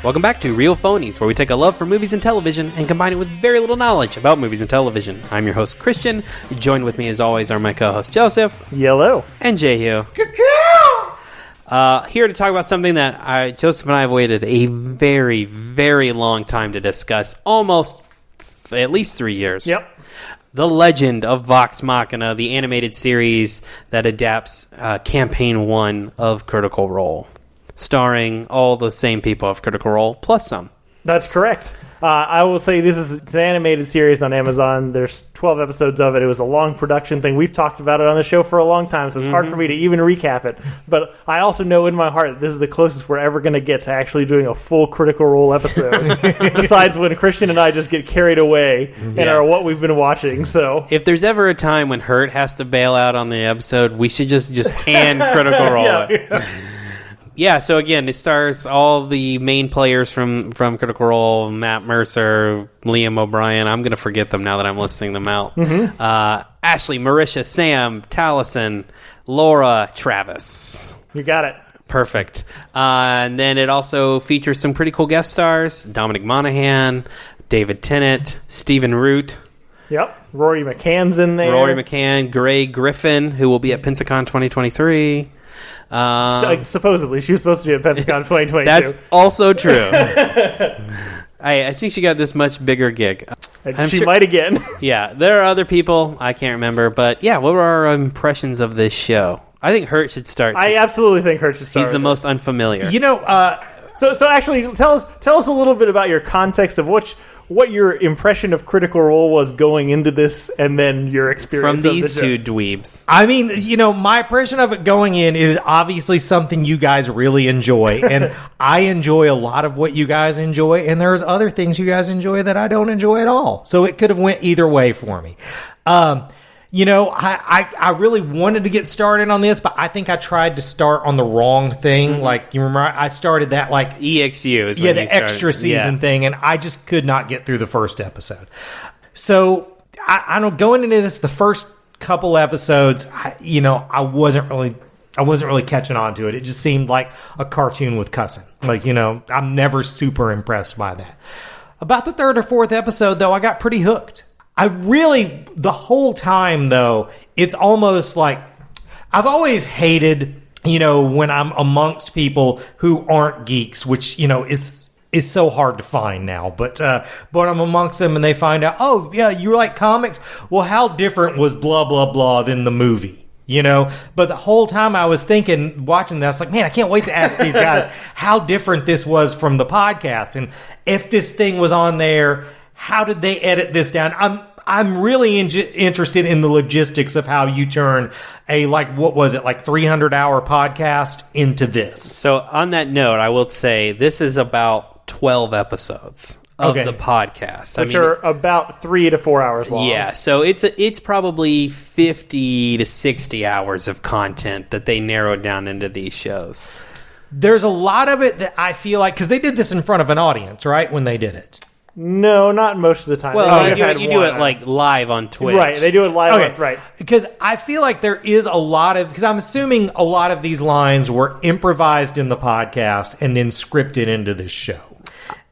Welcome back to Real Phonies, where we take a love for movies and television and combine it with very little knowledge about movies and television. I'm your host, Christian. Joined with me, as always, are my co-hosts, Joseph. Yellow. And Jehu. Here to talk about something that Joseph and I have waited a very, very long time to discuss. Almost at least 3 years. Yep. The Legend of Vox Machina, the animated series that adapts Campaign 1 of Critical Role. Starring all the same people of Critical Role, plus some. That's correct. I will say it's an animated series on Amazon. There's 12 episodes of it. It was a long production thing. We've talked about it on the show for a long time, so it's hard for me to even recap it. But I also know in my heart that this is the closest we're ever going to get to actually doing a full Critical Role episode. Besides when Christian and I just get carried away and are what we've been watching. So if there's ever a time when Hurt has to bail out on the episode, we should just can Critical Role it. Yeah, so again, it stars all the main players from Critical Role: Matt Mercer, Liam O'Brien. I'm going to forget them now that I'm listing them out. Ashley, Marisha, Sam, Taliesin, Laura, Travis. You got it. Perfect. And then it also features some pretty cool guest stars: Dominic Monaghan, David Tennant, Stephen Root. Yep. Rory McCann's in there. Rory McCann, Greg Griffin, who will be at Pensacon 2023. Supposedly, she was supposed to be at Pensacon 2022. That's also true. I think she got this much bigger gig. She might again. Yeah, there are other people. I can't remember. But yeah, what were our impressions of this show? I think Hurt should start. I absolutely think Hurt should start. He's the most unfamiliar. You know, So actually, tell us a little bit about your context of what your impression of Critical Role was going into this, and then your experience from of these the two dweebs. I mean, you know, my impression of it going in is obviously something you guys really enjoy, and I enjoy a lot of what you guys enjoy, and there's other things you guys enjoy that I don't enjoy at all. So it could have went either way for me. You know, I really wanted to get started on this, but I think I tried to start on the wrong thing. Like, you remember, I started that, like... EXU is the extra season thing, and I just could not get through the first episode. So, I don't... Going into this, the first couple episodes, I wasn't really catching on to it. It just seemed like a cartoon with cussing. Like, you know, I'm never super impressed by that. About the third or fourth episode, though, I got pretty hooked. The whole time, though, it's almost like I've always hated, you know, when I'm amongst people who aren't geeks, which, you know, is so hard to find now. But I'm amongst them and they find out, oh, yeah, you like comics? Well, how different was blah, blah, blah than the movie? You know, but the whole time I was thinking, watching that, I was like, man, I can't wait to ask these guys how different this was from the podcast. And if this thing was on there, how did they edit this down? I'm really interested in the logistics of how you turn a, like, what was it, like 300-hour podcast into this. So on that note, I will say this is about 12 episodes of the podcast. Which are about 3 to 4 hours long. Yeah, so it's probably 50 to 60 hours of content that they narrowed down into these shows. There's a lot of it that I feel like, because they did this in front of an audience, right, when they did it. No, not most of the time. Well, you do it like live on Twitch. Right, they do it live right. Because I feel like there is a lot of... Because I'm assuming a lot of these lines were improvised in the podcast and then scripted into this show.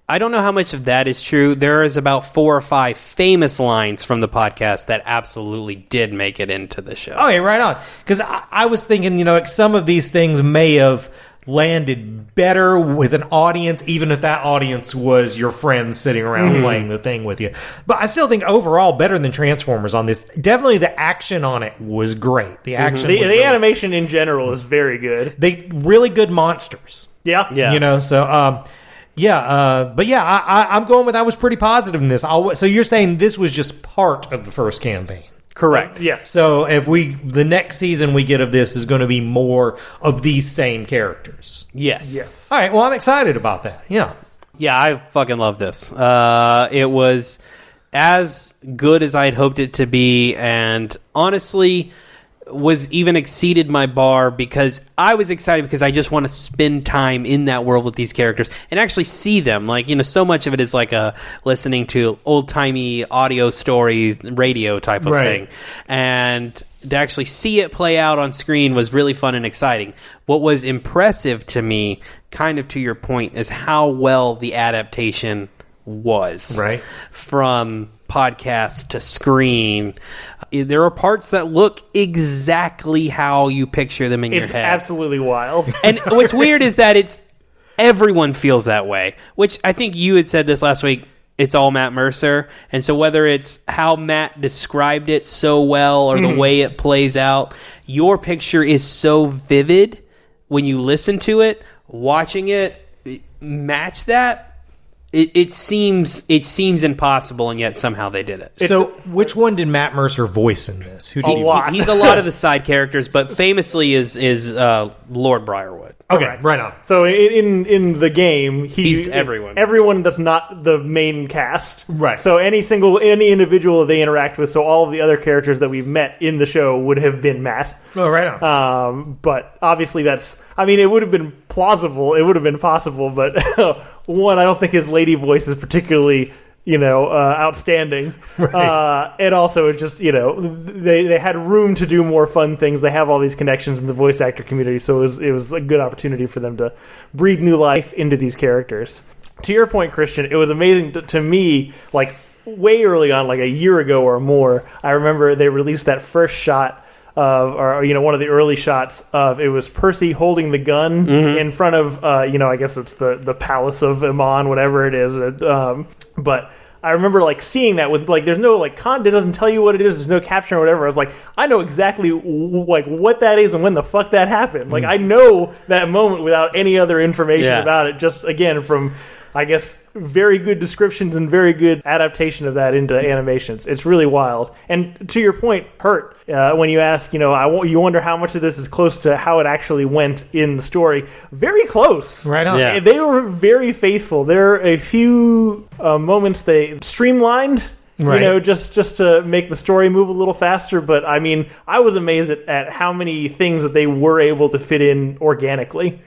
I don't know how much of that is true. There is about 4 or 5 famous lines from the podcast that absolutely did make it into the show. Okay, right on. Because I was thinking, you know, like some of these things may have landed better with an audience, even if that audience was your friends sitting around playing the thing with you. But I still think overall better than Transformers on this. Definitely the action on it was great. The action, the animation in general is very good. They really good monsters. Yeah. You know, so but yeah, I'm going with I was pretty positive in this. So you're saying this was just part of the first campaign? Correct. Yes. So if the next season we get of this is going to be more of these same characters. Yes. All right. Well, I'm excited about that. Yeah. Yeah, I fucking love this. It was as good as I had hoped it to be, and honestly was even exceeded my bar because I was excited because I just want to spend time in that world with these characters and actually see them. Like, you know, so much of it is like listening to old-timey audio stories, radio type of thing. And to actually see it play out on screen was really fun and exciting. What was impressive to me kind of to your point, is how well the adaptation was. Right. From podcast to screen. There are parts that look exactly how you picture them in your head. It's absolutely wild. And what's weird is that everyone feels that way, which I think you had said this last week. It's all Matt Mercer. And so whether it's how Matt described it so well or the way it plays out, your picture is so vivid when you listen to it. Watching it match that, it seems impossible, and yet somehow they did it. So, which one did Matt Mercer voice in this? Who did He's a lot of the side characters, but famously is Lord Briarwood. Okay, right on. So in the game, he's everyone. Everyone that's not the main cast. Right. So any individual that they interact with, so all of the other characters that we've met in the show would have been Matt. Oh, right on. But obviously it would have been plausible. It would have been possible, but one, I don't think his lady voice is particularly outstanding. Right. And also, it's just, they had room to do more fun things. They have all these connections in the voice actor community, so it was a good opportunity for them to breathe new life into these characters. To your point, Christian, it was amazing to me, like, way early on, like a year ago or more, I remember they released that first shot of, one of the early shots of, it was Percy holding the gun in front of, I guess it's the Palace of Amon, whatever it is. But I remember, like, seeing that with, like, there's no, like, it doesn't tell you what it is, there's no caption or whatever. I was like, I know exactly, like, what that is and when the fuck that happened. Like, I know that moment without any other information about it, just, again, from, I guess, very good descriptions and very good adaptation of that into animations. It's really wild. And to your point, Hurt, when you ask, you wonder how much of this is close to how it actually went in the story. Very close. Right on. Yeah. They were very faithful. There are a few moments they streamlined, right, just to make the story move a little faster. But, I mean, I was amazed at how many things that they were able to fit in organically.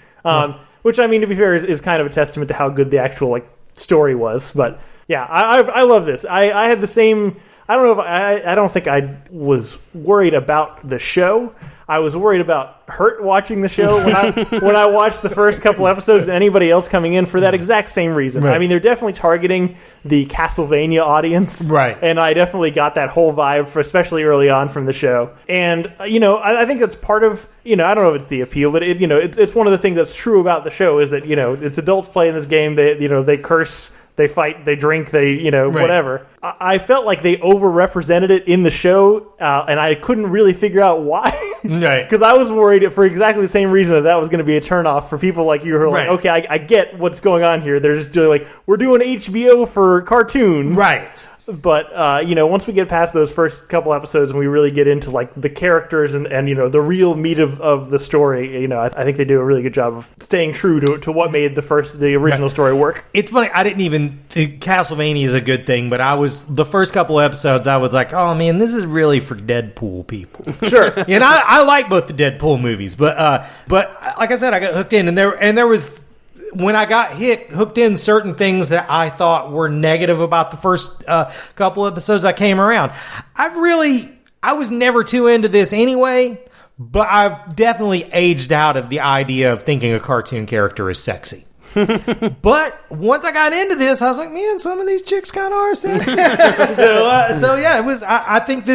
Which, I mean, to be fair, is kind of a testament to how good the actual, like, story was. But yeah, I love this. I had the same. I don't know if I don't think I was worried about the show. I was worried about Hurt watching the show when I watched the first couple episodes, and anybody else coming in for that exact same reason. Right. I mean, they're definitely targeting the Castlevania audience, right? And I definitely got that whole vibe, especially early on from the show. And I think that's part of I don't know if it's the appeal, but it's one of the things that's true about the show is that it's adults playing this game. They curse. They fight, they drink, they, right, whatever. I felt like they overrepresented it in the show, and I couldn't really figure out why. Right. Because I was worried for exactly the same reason that was going to be a turnoff for people like you who are like, okay, I get what's going on here. They're just doing, like, we're doing HBO for cartoons. Right. But, once we get past those first couple episodes and we really get into, like, the characters and the real meat of the story, I think they do a really good job of staying true to what made the original story work. It's funny, I didn't even think Castlevania is a good thing, but the first couple episodes, I was like, oh man, this is really for Deadpool people. Sure. And I like both the Deadpool movies, but like I said, I got hooked in, and there was, when I got hooked in certain things that I thought were negative about the first couple episodes, I came around. I was never too into this anyway, but I've definitely aged out of the idea of thinking a cartoon character is sexy. But once I got into this, I was like, man, some of these chicks kind of are sexy. So yeah, it was. I think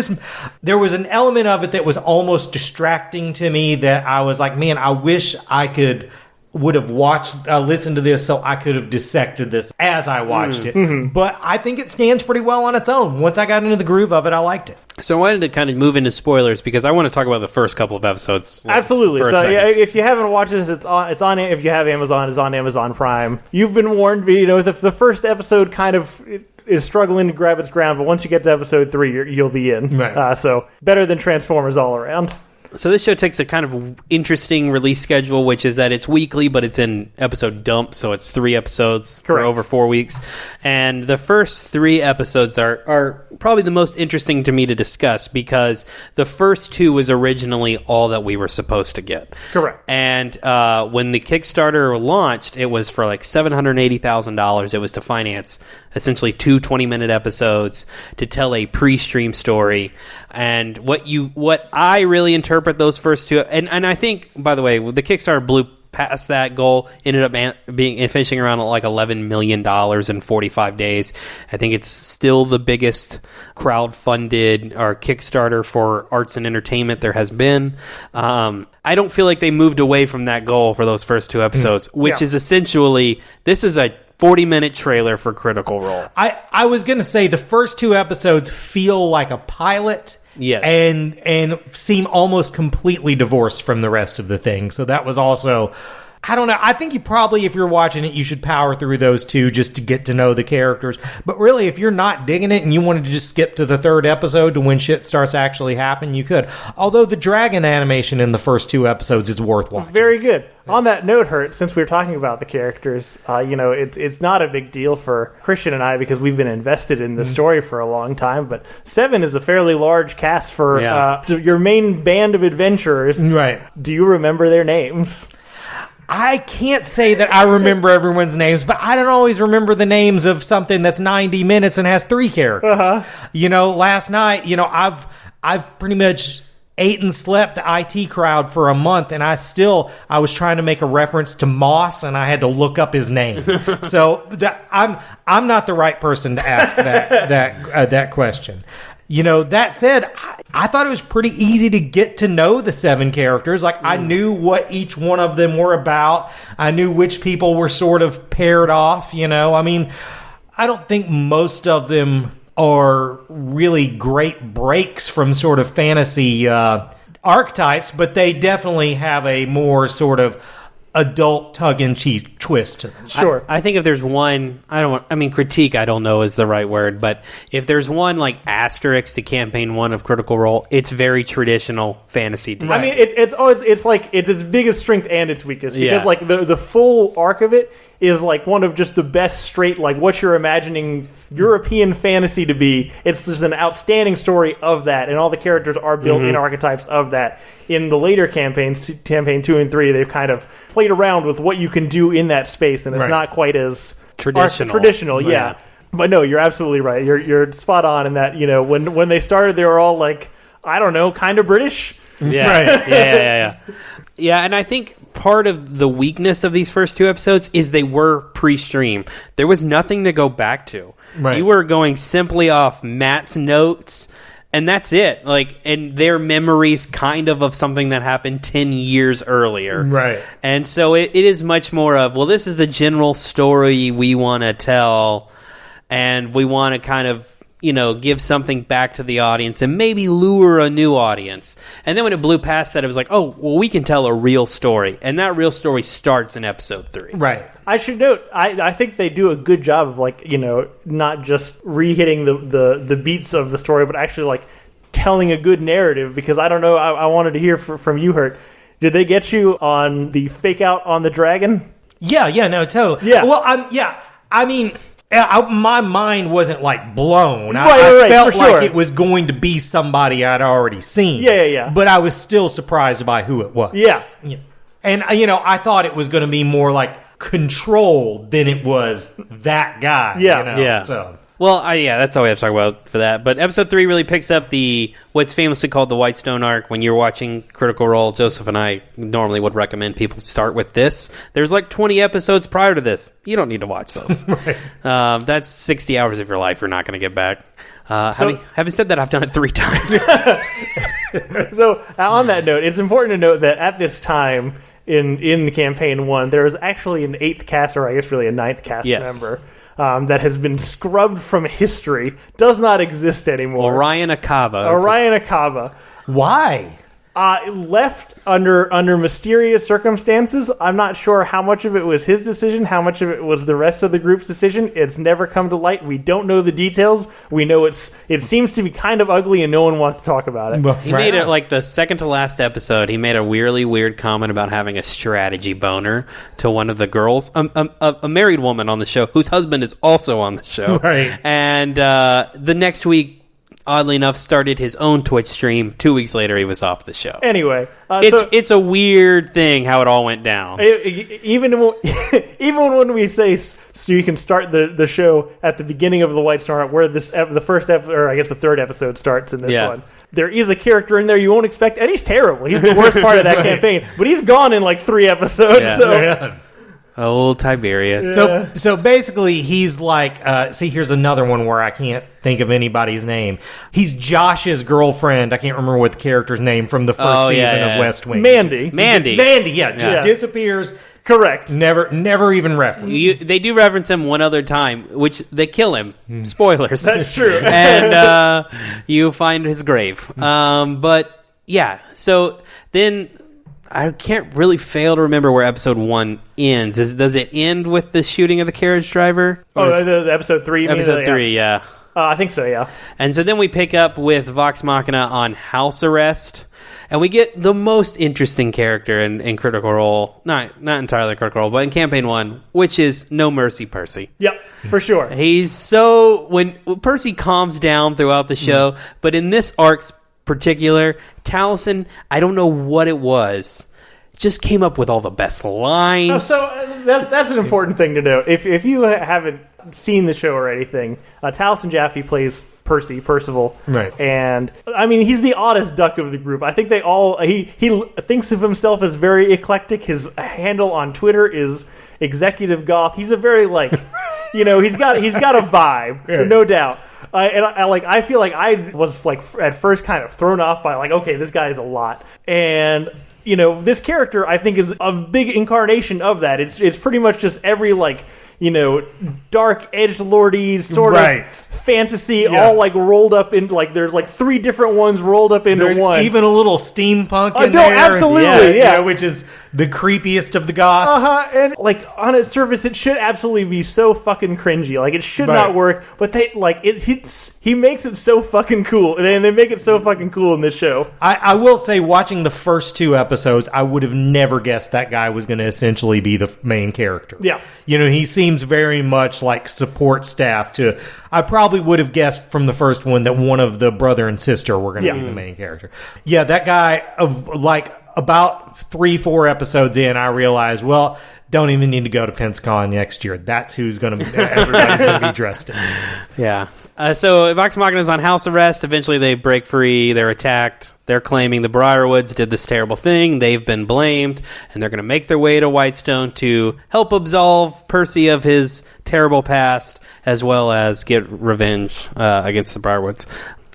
there was an element of it that was almost distracting to me. That I was like, man, I wish I would have listened to this so I could have dissected this as I watched it. Mm-hmm. But I think it stands pretty well on its own. Once I got into the groove of it, I liked it. So I wanted to kind of move into spoilers because I want to talk about the first couple of episodes. Absolutely. So if you haven't watched this, it's on. If you have Amazon, it's on Amazon Prime. You've been warned. The first episode kind of is struggling to grab its ground, but once you get to episode 3, you'll be in. Right. So better than Transformers all around. So this show takes a kind of interesting release schedule, which is that it's weekly, but it's in episode dump, so it's 3 episodes for over 4 weeks. And the first 3 episodes are probably the most interesting to me to discuss because the first 2 was originally all that we were supposed to get. Correct. And when the Kickstarter launched, it was for like $780,000. It was to finance essentially 2 20-minute episodes to tell a pre-stream story. And what I really interpret those first 2, and I think, by the way, the Kickstarter blew past that goal. Ended up finishing around like $11 million in 45 days. I think it's still the biggest crowd-funded or Kickstarter for arts and entertainment there has been. I don't feel like they moved away from that goal for those first 2 episodes, which is essentially, this is a 40-minute trailer for Critical Role. I was going to say the first 2 episodes feel like a pilot. Yes. And seem almost completely divorced from the rest of the thing. So that was also, I don't know. I think you probably, if you're watching it, you should power through those 2 just to get to know the characters. But really, if you're not digging it and you wanted to just skip to the 3rd episode to when shit starts actually happening, you could. Although the dragon animation in the first 2 episodes is worth watching. Very good. On that note, Hurt, since we were talking about the characters, it's not a big deal for Christian and I because we've been invested in the story for a long time, but 7 is a fairly large cast for your main band of adventurers. Right. Do you remember their names? I can't say that I remember everyone's names, but I don't always remember the names of something that's 90 minutes and has 3 characters. Last night, I've pretty much ate and slept the IT crowd for a month, and I was trying to make a reference to Moss, and I had to look up his name. So I'm not the right person to ask that question. That said, I thought it was pretty easy to get to know the 7 characters. Like, I knew what each one of them were about. I knew which people were sort of paired off, I mean, I don't think most of them are really great breaks from sort of fantasy archetypes, but they definitely have a more sort of adult tongue-in-cheek twist to them. Sure. I think if there's one, critique, I don't know is the right word, but if there's one like asterisk to campaign 1 of Critical Role, it's very traditional fantasy. Right. I mean, it's like it's its biggest strength and its weakest because like the full arc of it is like one of just the best straight, like what you're imagining European fantasy to be. It's just an outstanding story of that, and all the characters are built in archetypes of that. In the later campaigns, campaign 2 and 3, they've kind of played around with what you can do in that space, and it's not quite as traditional, yeah. But no, you're absolutely right. You're spot on in that, when they started, they were all like, I don't know, kind of British. Yeah. Right. Yeah. Yeah, and I think part of the weakness of these first 2 episodes is they were pre-stream. There was nothing to go back to. Right. You were going simply off Matt's notes, and that's it. And their memories kind of something that happened 10 years earlier. Right. And so it is much more of, well, this is the general story we want to tell, and we want to kind of give something back to the audience and maybe lure a new audience. And then when it blew past that, it was like, oh, well, we can tell a real story. And that real story starts in episode 3. Right. I should note, I think they do a good job of, not just re-hitting the beats of the story, but actually, telling a good narrative. Because I don't know, I wanted to hear from you, Hurt. Did they get you on the fake out on the dragon? Yeah, no, totally. Yeah. Well, I mean... my mind wasn't blown. I felt like it was going to be somebody I'd already seen. Yeah. But I was still surprised by who it was. Yeah. And, I thought it was going to be more controlled than it was that guy. Yeah. So. Well, that's all we have to talk about for that. But episode 3 really picks up what's famously called the Whitestone arc. When you're watching Critical Role, Joseph and I normally would recommend people start with this. There's 20 episodes prior to this. You don't need to watch those. Right. That's 60 hours of your life you're not going to get back. Having said that, I've done it 3 times. So, on that note, it's important to note that at this time in campaign 1, there was actually an 8th cast, or I guess really a 9th cast member. That has been scrubbed from history, does not exist anymore. Orion Akava. Why? Left under mysterious circumstances. I'm not sure how much of it was his decision, how much of it was the rest of the group's decision. It's never come to light. We don't know the details. We know it seems to be kind of ugly and no one wants to talk about it. He made it the second to last episode. He made a really weird comment about having a strategy boner to one of the girls, a married woman on the show whose husband is also on the show. Right. And the next week, oddly enough, started his own Twitch stream. 2 weeks later, he was off the show. Anyway, it's a weird thing how it all went down. Even when we say so, you can start the show at the beginning of the White Star, where the first episode, or I guess the 3rd episode starts in this one. there is a character in there you won't expect, and he's terrible. He's the worst part of that campaign, but he's gone in like 3 episodes. Yeah. So. Old Tiberius. So basically, he's like, see, here's another one where I can't think of anybody's name. He's Josh's girlfriend. I can't remember what the character's name from the first season of West Wing. Mandy, just disappears. Correct. Never even referenced. They do reference him one other time, which they kill him. Spoilers. That's true. And you find his grave. But yeah, so then I can't really fail to remember where episode 1 ends. Does it end with the shooting of the carriage driver? The episode 3? Episode 3, yeah. I think so, yeah. And so then we pick up with Vox Machina on house arrest. And we get the most interesting character in Critical Role. Not entirely Critical Role, but in Campaign 1, which is No Mercy Percy. Yep, for sure. He's so... When Percy calms down throughout the show, but in this arc's particular, Taliesin, I don't know what it was, just came up with all the best lines. Oh, so that's an important thing to know. If you haven't seen the show or anything, Taliesin Jaffe plays Percival. Right. And, I mean, he's the oddest duck of the group. I think they all... He thinks of himself as very eclectic. His handle on Twitter is Executive Goth. He's a very, like... he's got a vibe, no doubt. I feel like I was like at first kind of thrown off by like, okay, this guy is a lot, and this character I think is a big incarnation of that. It's pretty much just every like dark edgelordy sort of fantasy, all like rolled up into like there's like 3 different ones rolled up into one. Even a little steampunk in there. Absolutely, yeah. Which is the creepiest of the goths. And like on its surface, it should absolutely be so fucking cringy. Like it should not work, but he makes it so fucking cool, and they make it so fucking cool in this show. I will say, watching the first 2 episodes, I would have never guessed that guy was going to essentially be the main character. Yeah, he seems very much like support staff to. I probably would have guessed from the first one that one of the brother and sister were going to be the main character. Yeah, that guy, like about 3-4 episodes in, I realized, well, don't even need to go to Pensacon next year. That's who's going to be, everybody's going to be dressed as. Yeah. So Vox Machina is on house arrest. Eventually they break free. They're attacked. They're claiming the Briarwoods did this terrible thing. They've been blamed, and they're going to make their way to Whitestone to help absolve Percy of his terrible past, as well as get revenge against the Briarwoods.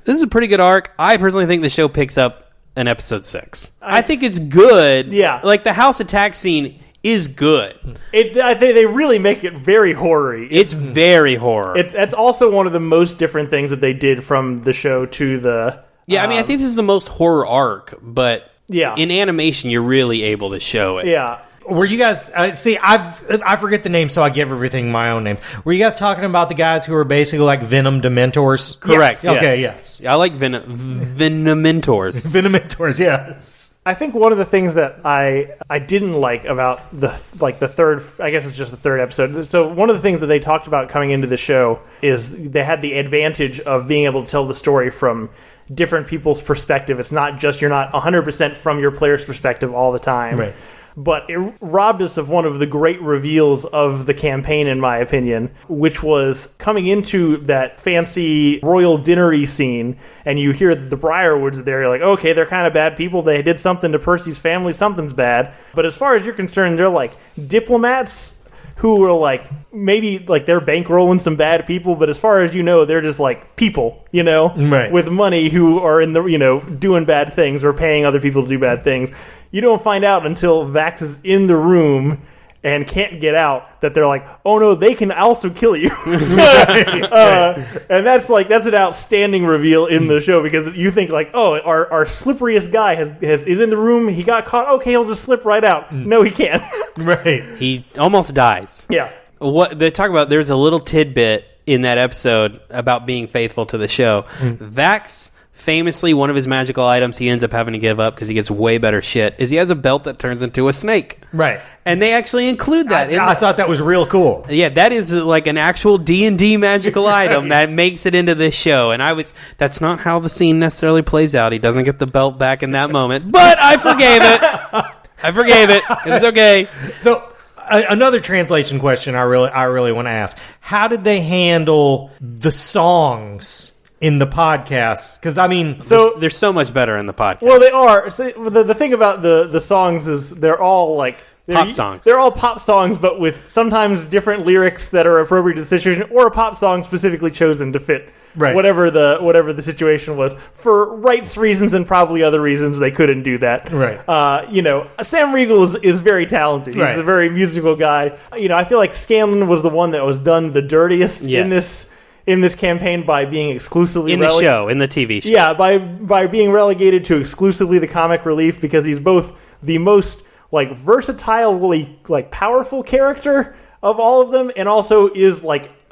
This is a pretty good arc. I personally think the show picks up in episode 6. I think it's good. Yeah. Like, the house attack scene is good. I think they really make it very horror-y. It's very horror. That's also one of the most different things that they did from the show to the... Yeah, I mean, I think this is the most horror arc, but in animation, you're really able to show it. Yeah. Were you guys... see, I forget the name, so I give everything my own name. Were you guys talking about the guys who are basically like Venom Dementors? Correct. Yes. Okay, yes. I like Venomentors. Venomentors, yes. I think one of the things that I didn't like about the third... I guess it's just the third episode. So one of the things that they talked about coming into the show is they had the advantage of being able to tell the story from different people's perspective. It's not just you're not 100% from your player's perspective all the time. Right. But it robbed us of one of the great reveals of the campaign, in my opinion, which was coming into that fancy royal dinnery scene, and you hear the Briarwoods there, you're like, okay, they're kind of bad people. They did something to Percy's family. Something's bad. But as far as you're concerned, they're like diplomats who are like, maybe like they're bankrolling some bad people, but as far as you know, they're just like people, right, with money who are in the, doing bad things or paying other people to do bad things. You don't find out until Vax is in the room and can't get out that they're like, oh no, they can also kill you. And that's an outstanding reveal in the show, because you think like, oh, our slipperiest guy is in the room, he got caught, okay, he'll just slip right out. No, he can't. Right. He almost dies. Yeah. What they talk about, there's a little tidbit in that episode about being faithful to the show. Vax, famously, one of his magical items he ends up having to give up because he gets way better shit is he has a belt that turns into a snake. Right. And they actually include that. I thought that was real cool. Yeah, that is like an actual D&D magical item that makes it into this show. And that's not how the scene necessarily plays out. He doesn't get the belt back in that moment. But I forgave it. It was okay. So another translation question I really want to ask. How did they handle the songs in the podcast. Because, I mean... They're so much better in the podcast. Well, they are. So the thing about the songs is they're all like... Pop songs. They're all pop songs, but with sometimes different lyrics that are appropriate to the situation, or a pop song specifically chosen to fit whatever the situation was. For rights reasons and probably other reasons, they couldn't do that. Right. Sam Riegel is very talented. He's a very musical guy. I feel like Scanlan was the one that was done the dirtiest in this campaign by being exclusively in the TV show. Yeah, by being relegated to exclusively the comic relief, because he's both the most versatilely powerful character of all of them, and also is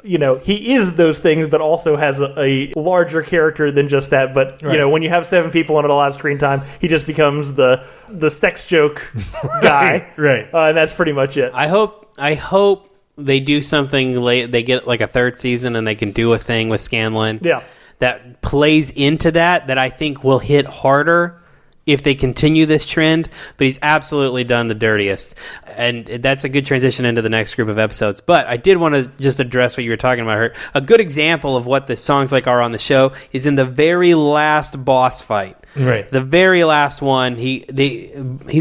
he is those things, but also has a larger character than just that. But when you have 7 people and a lot of screen time, he just becomes the sex joke guy, right? And that's pretty much it. I hope they do something late. They get a 3rd season, and they can do a thing with Scanlan, that plays into that I think will hit harder if they continue this trend, but he's absolutely done the dirtiest. And that's a good transition into the next group of episodes. But I did want to just address what you were talking about, Hurt. A good example of what the songs are on the show is in the very last boss fight. Right. The very last one, he's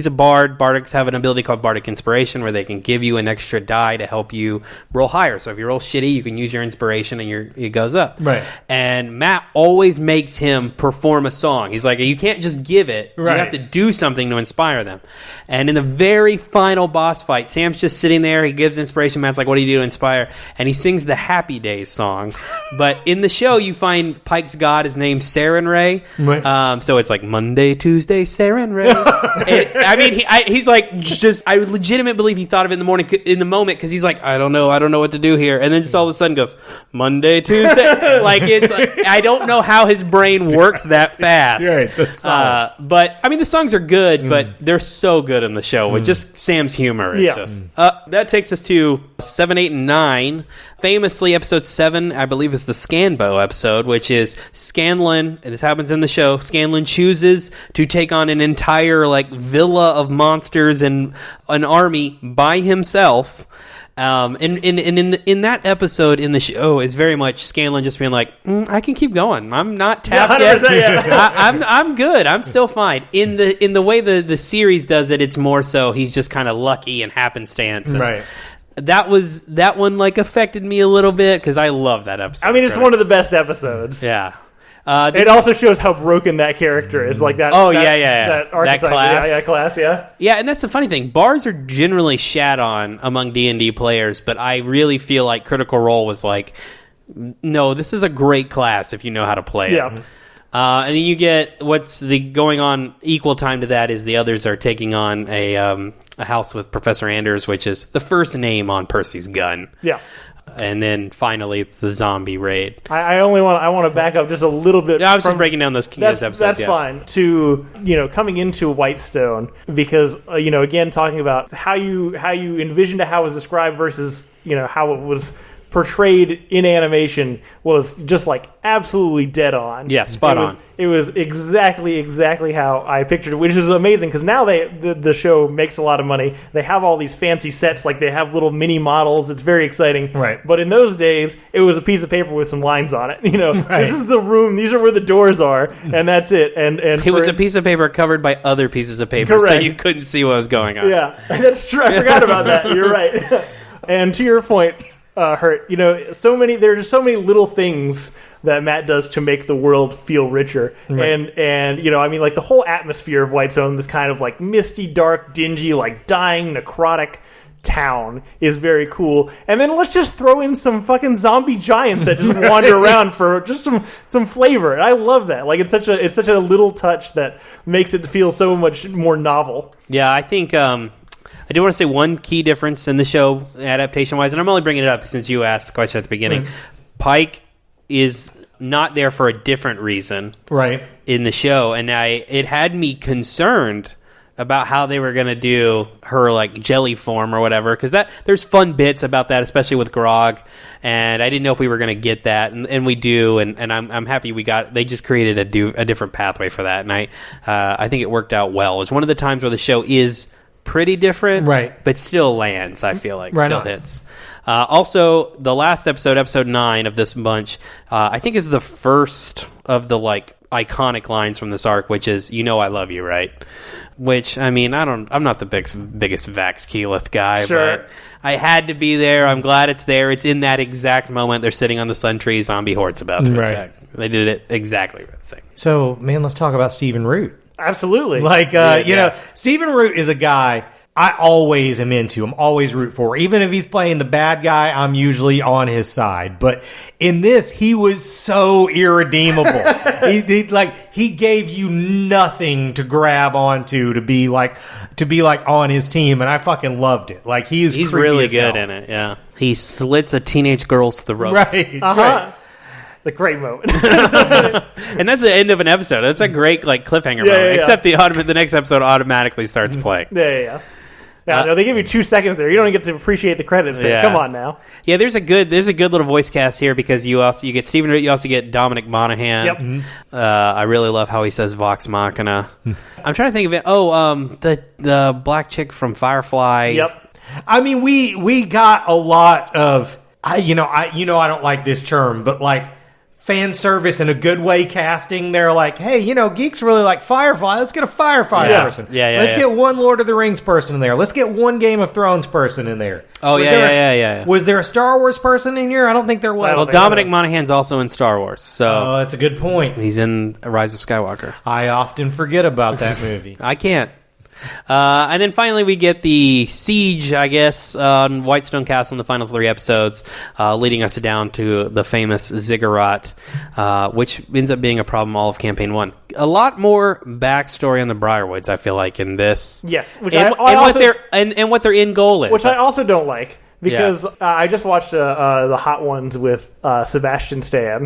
a bard. Bardics have an ability called Bardic Inspiration, where they can give you an extra die to help you roll higher. So if you roll shitty, you can use your inspiration and it goes up. Right. And Matt always makes him perform a song. He's like, you can't just give it. Right. You have to do something to inspire them. And in the very final boss fight, Sam's just sitting there. He gives inspiration. Matt's like, what do you do to inspire? And he sings the Happy Days song. But in the show, you find Pike's god is named Sarenrae. Right. So it's like Monday, Tuesday, Sarenrae. He's like, I legitimately believe he thought of it in the moment, because he's like, I don't know what to do here. And then just all of a sudden goes, Monday, Tuesday. I don't know how his brain worked that fast. Right, that's solid. But the songs are good, but they're so good in the show with just Sam's humor. It's just that takes us to 7, 8, and 9. Famously, episode 7, I believe, is the Scanbo episode, which is Scanlan, and this happens in the show, Scanlan chooses to take on an entire villa of monsters and an army by himself. And in that episode in the show is very much Scanlan just being like, I can keep going. I'm not tapped yet. I'm good. I'm still fine. In the way the series does it, it's more so he's just kind of lucky and happenstance. Right. That one affected me a little bit, because I love that episode. It's one of the best episodes. Yeah. It also shows how broken that character is, that. Oh, that archetype. That class, class, yeah. And that's the funny thing. Bars are generally shat on among D&D players, but I really feel like Critical Role was like, no, this is a great class if you know how to play it. Yeah. And then you get what's going on equal time to that is the others are taking on a house with Professor Anders, which is the first name on Percy's gun. Yeah. And then finally, it's the zombie raid. I want to back up just a little bit. I was just breaking down those episodes. That's fine. To coming into Whitestone, because again, talking about how you envisioned how it was described versus how it was portrayed in animation was just absolutely dead on. Yeah, spot on. It was exactly how I pictured it, which is amazing, because now the show makes a lot of money. They have all these fancy sets, they have little mini models. It's very exciting. Right. But in those days, it was a piece of paper with some lines on it. Right. This is the room. These are where the doors are, and that's it. And it was a piece of paper covered by other pieces of paper, correct. So you couldn't see what was going on. Yeah, that's true. I forgot about that. You're right. And to your point, Hurt, there are so many little things that Matt does to make the world feel richer. Right. And the whole atmosphere of Whitestone, this kind of misty, dark, dingy, dying, necrotic town is very cool. And then let's just throw in some fucking zombie giants that just wander around for just some flavor. And I love that. It's such a little touch that makes it feel so much more novel. Yeah, I think I do want to say one key difference in the show, adaptation-wise, and I'm only bringing it up since you asked the question at the beginning. Pike is not there for a different reason, right, in the show, and it had me concerned about how they were going to do her jelly form or whatever, because there's fun bits about that, especially with Grog, and I didn't know if we were going to get that, and we do, and I'm happy they just created a different pathway for that, and I think it worked out well. It's one of the times where the show is pretty different, right? But still lands. I feel like right still on. hits. Also, the last episode 9 of this bunch, I think is the first of the like iconic lines from this arc, which is "You know I love you," right? Which I'm not the biggest Vax Keyleth guy, sure. but I had to be there. I'm glad it's there. It's in that exact moment they're sitting on the Sun Tree. Zombie horde's about to attack. They did it exactly the same. So, man, let's talk about Stephen Root. Absolutely. Like, you know, Stephen Root is a guy I always am into. I'm always root for. Even if he's playing the bad guy, I'm usually on his side. But in this, he was so irredeemable. he gave you nothing to grab onto to be like on his team, and I fucking loved it. Like he's really good in it. Yeah, he slits a teenage girl's throat. Right. Right. The great moment. And that's the end of an episode. That's a great like cliffhanger moment. Except the next episode automatically starts playing. Yeah. No, they give you 2 seconds there. You don't get to appreciate the credits there. Yeah. Come on now. Yeah, there's a good little voice cast here because you get Stephen Root, you also get Dominic Monaghan. Yep. I really love how he says Vox Machina. I'm trying to think of it. The black chick from Firefly. Yep. I mean, we got a lot of I don't like this term, but like fan service in a good way casting. They're like, hey, you know, geeks really like Firefly. Let's get a Firefly person. Let's get one Lord of the Rings person in there. Let's get one Game of Thrones person in there. Oh, Was there a Star Wars person in here? I don't think there was. Well, Dominic Monaghan's also in Star Wars. So that's a good point. He's in Rise of Skywalker. I often forget about that movie. I can't. And then finally we get the siege, I guess, on Whitestone Castle in the final 3 episodes, leading us down to the famous Ziggurat, which ends up being a problem all of Campaign 1. A lot more backstory on the Briarwoods, I feel like, in this. Yes. Which what their end goal is. Which I also don't like. Because I just watched the Hot Ones with Sebastian Stan,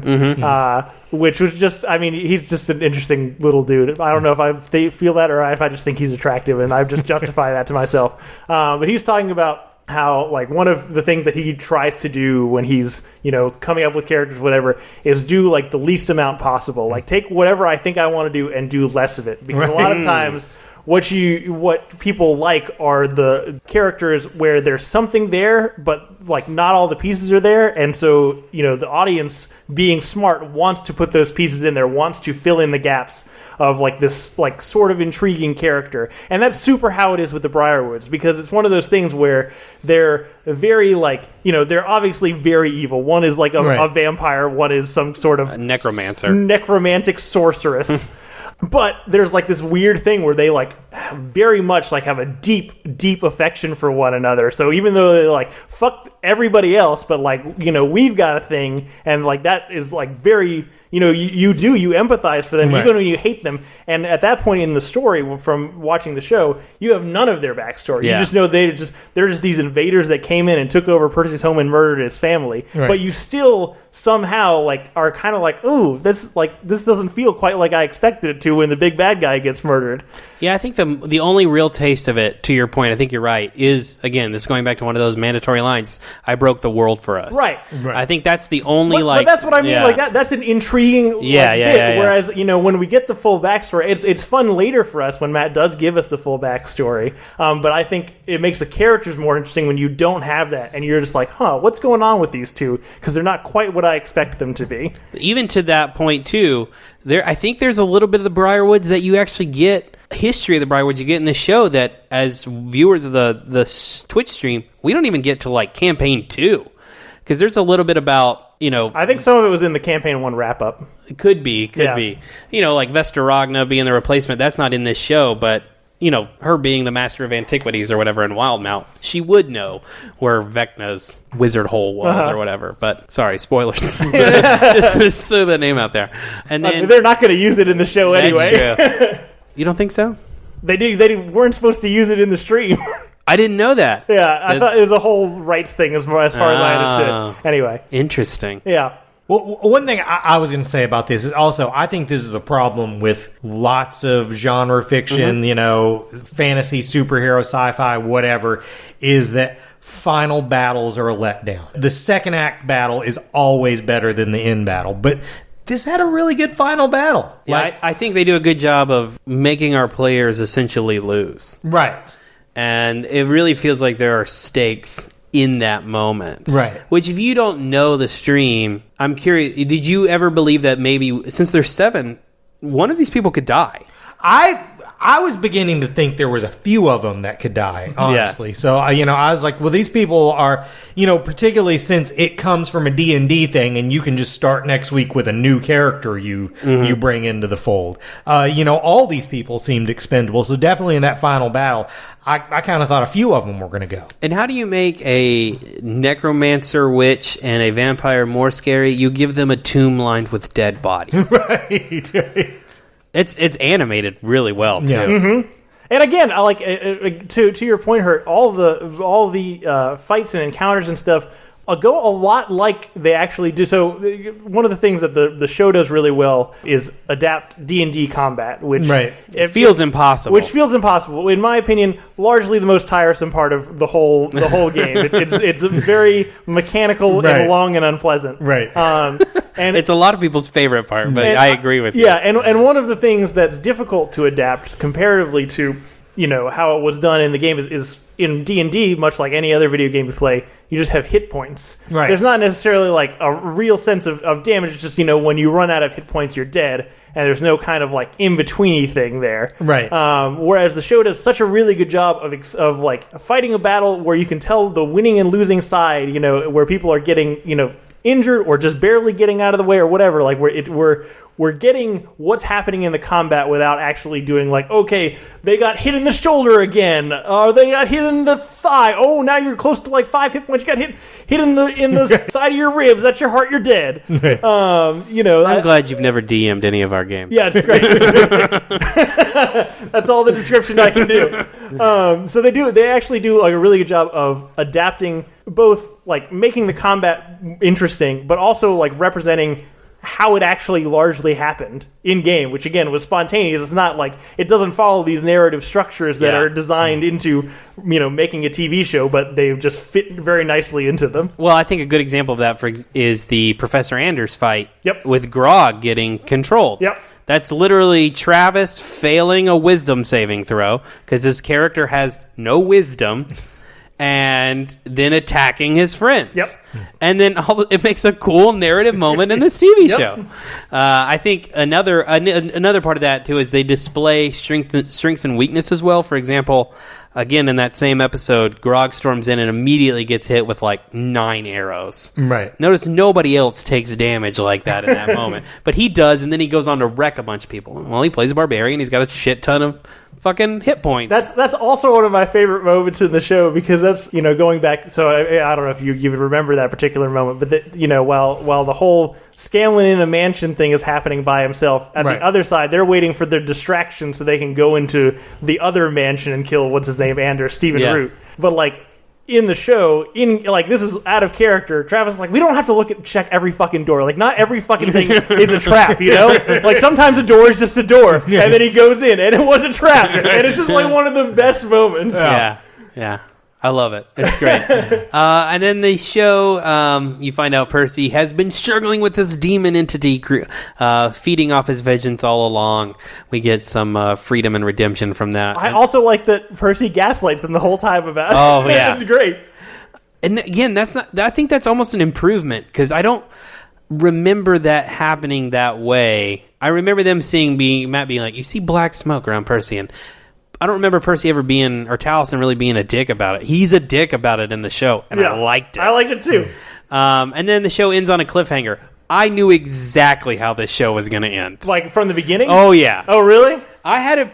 which was just, I mean, he's just an interesting little dude. I don't know if they feel that or if I just think he's attractive, and I just justify that to myself. But he was talking about how, like, one of the things that he tries to do when he's, you know, coming up with characters, whatever, is do, like, the least amount possible. Like, take whatever I think I want to do and do less of it. Because a lot of times what people like are the characters where there's something there, but like not all the pieces are there, and so, you know, the audience, being smart, wants to put those pieces in there, wants to fill in the gaps of like this like sort of intriguing character. And that's super how it is with the Briarwoods, because it's one of those things where they're very like, you know, they're obviously very evil. One is like a vampire, one is some sort of necromantic sorceress. But there's like this weird thing where they like very much like have a deep affection for one another. So even though they're like fuck everybody else, but like, you know, we've got a thing, and like that is like very, you know, you empathize for them even when you hate them. And at that point in the story, from watching the show, you have none of their backstory. You just know they're just these invaders that came in and took over Percy's home and murdered his family. But you still somehow like are kind of like, ooh, this doesn't feel quite like I expected it to when the big bad guy gets murdered. Yeah, I think the only real taste of it, to your point, I think you're right, is, again, this is going back to one of those mandatory lines, I broke the world for us. Right. I think that's the only, but that's what I mean, like that's an intriguing bit, whereas, you know, when we get the full backstory, it's fun later for us when Matt does give us the full backstory, but I think it makes the characters more interesting when you don't have that, and you're just like, what's going on with these two? Because they're not quite what I expect them to be. Even to that point, too, I think there's a little bit of the Briarwoods that you actually get, history of the Briarwoods you get in this show, that as viewers of the Twitch stream, we don't even get to like campaign 2, because there's a little bit about, you know, I think some of it was in the campaign 1 wrap up. It could be, you know, like Vesta Ragna being the replacement. That's not in this show, but you know, her being the master of antiquities or whatever in Wildmount, she would know where Vecna's wizard hole was or whatever. But sorry, spoilers. Just throw the name out there. And then they're not going to use it in the show anyway. That's true. You don't think so? They weren't supposed to use it in the stream. I didn't know that. Yeah, I thought it was a whole rights thing as far as I understood it. Anyway. Interesting. Yeah. Well, one thing I was going to say about this is also, I think this is a problem with lots of genre fiction, you know, fantasy, superhero, sci-fi, whatever, is that final battles are a letdown. The second act battle is always better than the end battle, but this had a really good final battle. Yeah, I think they do a good job of making our players essentially lose. Right. and it really feels like there are stakes in that moment. Right. Which, if you don't know the stream, I'm curious, did you ever believe that maybe, since there's 7, one of these people could die? I was beginning to think there was a few of them that could die, honestly. Yeah. So, I was like, well, these people are, particularly since it comes from a D&D thing and you can just start next week with a new character you bring into the fold. All these people seemed expendable. So definitely in that final battle, I kind of thought a few of them were going to go. And how do you make a necromancer witch and a vampire more scary? You give them a tomb lined with dead bodies. Right. It's animated really well too. Yeah. Mm-hmm. And again, I like to your point, Hurt. All the fights and encounters and stuff go a lot like they actually do. So one of the things that the show does really well is adapt D&D combat, which it feels impossible. Which feels impossible, in my opinion. Largely the most tiresome part of the whole game. It's very mechanical and long and unpleasant. Right. And it's a lot of people's favorite part, but I agree with you. Yeah, and one of the things that's difficult to adapt comparatively to how it was done in the game is in D&D, much like any other video game you play, you just have hit points. Right. There's not necessarily like a real sense of damage. It's just, when you run out of hit points, you're dead, and there's no kind of like in-betweeny thing there. Right. Whereas the show does such a really good job of like fighting a battle where you can tell the winning and losing side, where people are getting, injured or just barely getting out of the way or whatever, like we're getting what's happening in the combat without actually doing like, okay, they got hit in the shoulder again, or they got hit in the thigh. Oh, now you're close to like 5 hit points. You got hit in the side of your ribs. That's your heart. You're dead. I'm glad you've never DM'd any of our games. Yeah, it's great. That's all the description I can do. So they actually do like a really good job of adapting, both like making the combat interesting, but also like representing how it actually largely happened in game, which again was spontaneous. It's not like it doesn't follow these narrative structures that are designed into making a TV show, but they just fit very nicely into them. Well, I think a good example of that is the Professor Anders fight with Grog getting controlled. Yep. That's literally Travis failing a wisdom saving throw because his character has no wisdom. And then attacking his friends. Yep. And then it makes a cool narrative moment in this TV show. I think another part of that, too, is they display strengths and weaknesses well. For example, again, in that same episode, Grog storms in and immediately gets hit with, 9 arrows. Right. Notice nobody else takes damage like that in that moment. But he does, and then he goes on to wreck a bunch of people. Well, he plays a barbarian. He's got a shit ton of fucking hit points. That's also one of my favorite moments in the show, because that's going back. So I don't know if you even remember that particular moment, but while the whole scaling in a mansion thing is happening by himself, at the other side they're waiting for their distraction so they can go into the other mansion and kill what's his name, Stephen Root. But in the show, this is out of character. Travis is like, we don't have to check every fucking door. Not every fucking thing is a trap, sometimes a door is just a door, and then he goes in, and it was a trap, and it's just one of the best moments. Yeah. I love it. It's great. And then they show, you find out Percy has been struggling with this demon entity, feeding off his vengeance all along. We get some freedom and redemption from that. I also like that Percy gaslights them the whole time about it. Oh, yeah. It's great. And again, I think that's almost an improvement, because I don't remember that happening that way. I remember them Matt being like, you see black smoke around Percy, and I don't remember Percy ever being, or Taliesin really being a dick about it. He's a dick about it in the show, and I liked it. I liked it too. And then the show ends on a cliffhanger. I knew exactly how this show was going to end. From the beginning? Oh, yeah. Oh, really? I had it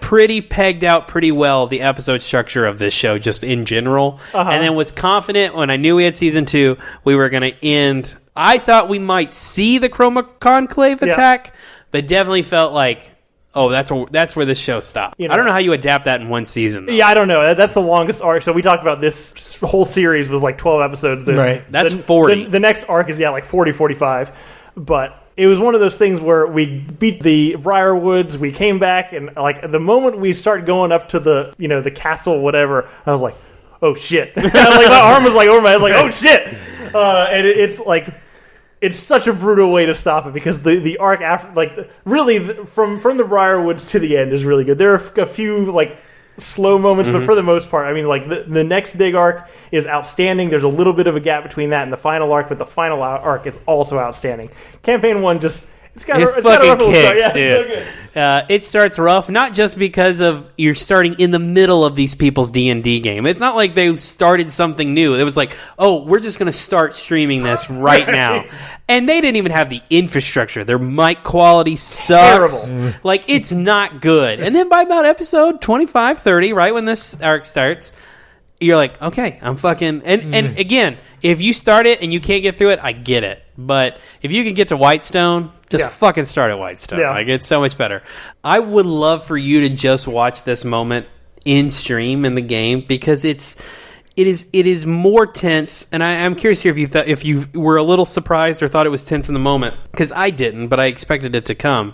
pegged out pretty well, the episode structure of this show, just in general. And then was confident when I knew we had season 2, we were going to end. I thought we might see the Chroma Conclave attack, but definitely felt like, oh, that's where this show stopped. I don't know how you adapt that in one season, though. Yeah, I don't know. That's the longest arc. So we talked about this whole series was 12 episodes. That's 40. The next arc is 40, 45. But it was one of those things where we beat the Briarwoods, we came back, and the moment we start going up to the the castle, whatever, I was like, oh shit. My arm was over my head, oh shit. And it's such a brutal way to stop it, because the arc after, really from the Briarwoods to the end is really good. There are a few slow moments, but for the most part, I mean, like the next big arc is outstanding. There's a little bit of a gap between that and the final arc, but the final arc is also outstanding. Campaign 1 just it's got a rough little start. Yeah, it's so good. It starts rough, not just because of you're starting in the middle of these people's D&D game. It's not like they started something new. It was like, oh, we're just going to start streaming this right now. And they didn't even have the infrastructure. Their mic quality sucks. Terrible. Like, it's not good. And then by about episode 25, 30, right when this arc starts, you're like, okay, I'm fucking... And again, if you start it and you can't get through it, I get it. But if you can get to Whitestone... Just fucking start at Whitestone. Yeah. Like, it's so much better. I would love for you to just watch this moment in stream in the game because it is more tense. And I'm curious here if you were a little surprised or thought it was tense in the moment, because I didn't, but I expected it to come.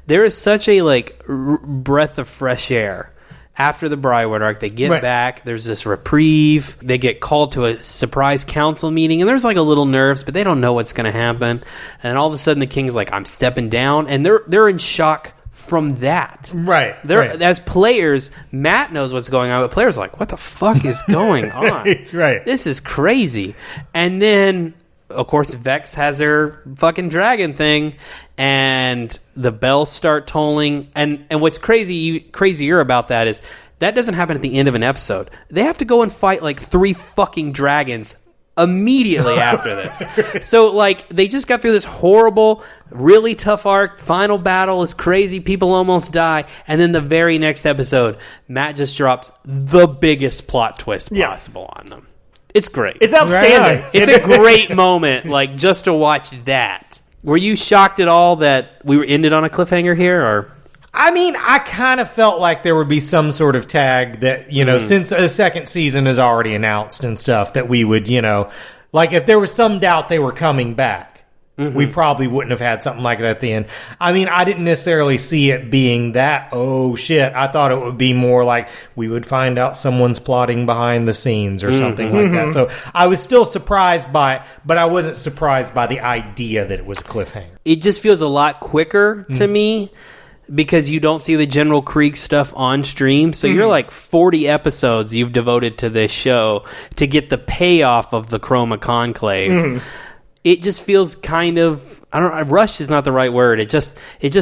There is such a breath of fresh air. After the Briarwood arc, they get back. There's this reprieve. They get called to a surprise council meeting, and there's like a little nerves, but they don't know what's going to happen. And all of a sudden, the king's like, "I'm stepping down," and they're in shock from that. Right. As players, Matt knows what's going on, but players are like, "What the fuck is going on? Right. This is crazy." And then, of course, Vex has her fucking dragon thing, and the bells start tolling. And what's crazier about that is that doesn't happen at the end of an episode. They have to go and fight like 3 fucking dragons immediately after this. So, like, they just got through this horrible, really tough arc. Final battle is crazy. People almost die. And then the very next episode, Matt just drops the biggest plot twist possible on them. It's great. It's outstanding. It's a great moment, like, just to watch that. Were you shocked at all that we were ended on a cliffhanger here, or? I mean, I kind of felt like there would be some sort of tag that, since a second season is already announced and stuff, that we would, like if there was some doubt they were coming back, we probably wouldn't have had something like that at the end. I mean, I didn't necessarily see it being that, oh shit. I thought it would be more like we would find out someone's plotting behind the scenes or something like that. So I was still surprised by it, but I wasn't surprised by the idea that it was a cliffhanger. It just feels a lot quicker to me because you don't see the General Krieg stuff on stream. So you're like 40 episodes you've devoted to this show to get the payoff of the Chroma Conclave. It just feels kind of, I don't know, rush is not the right word. It just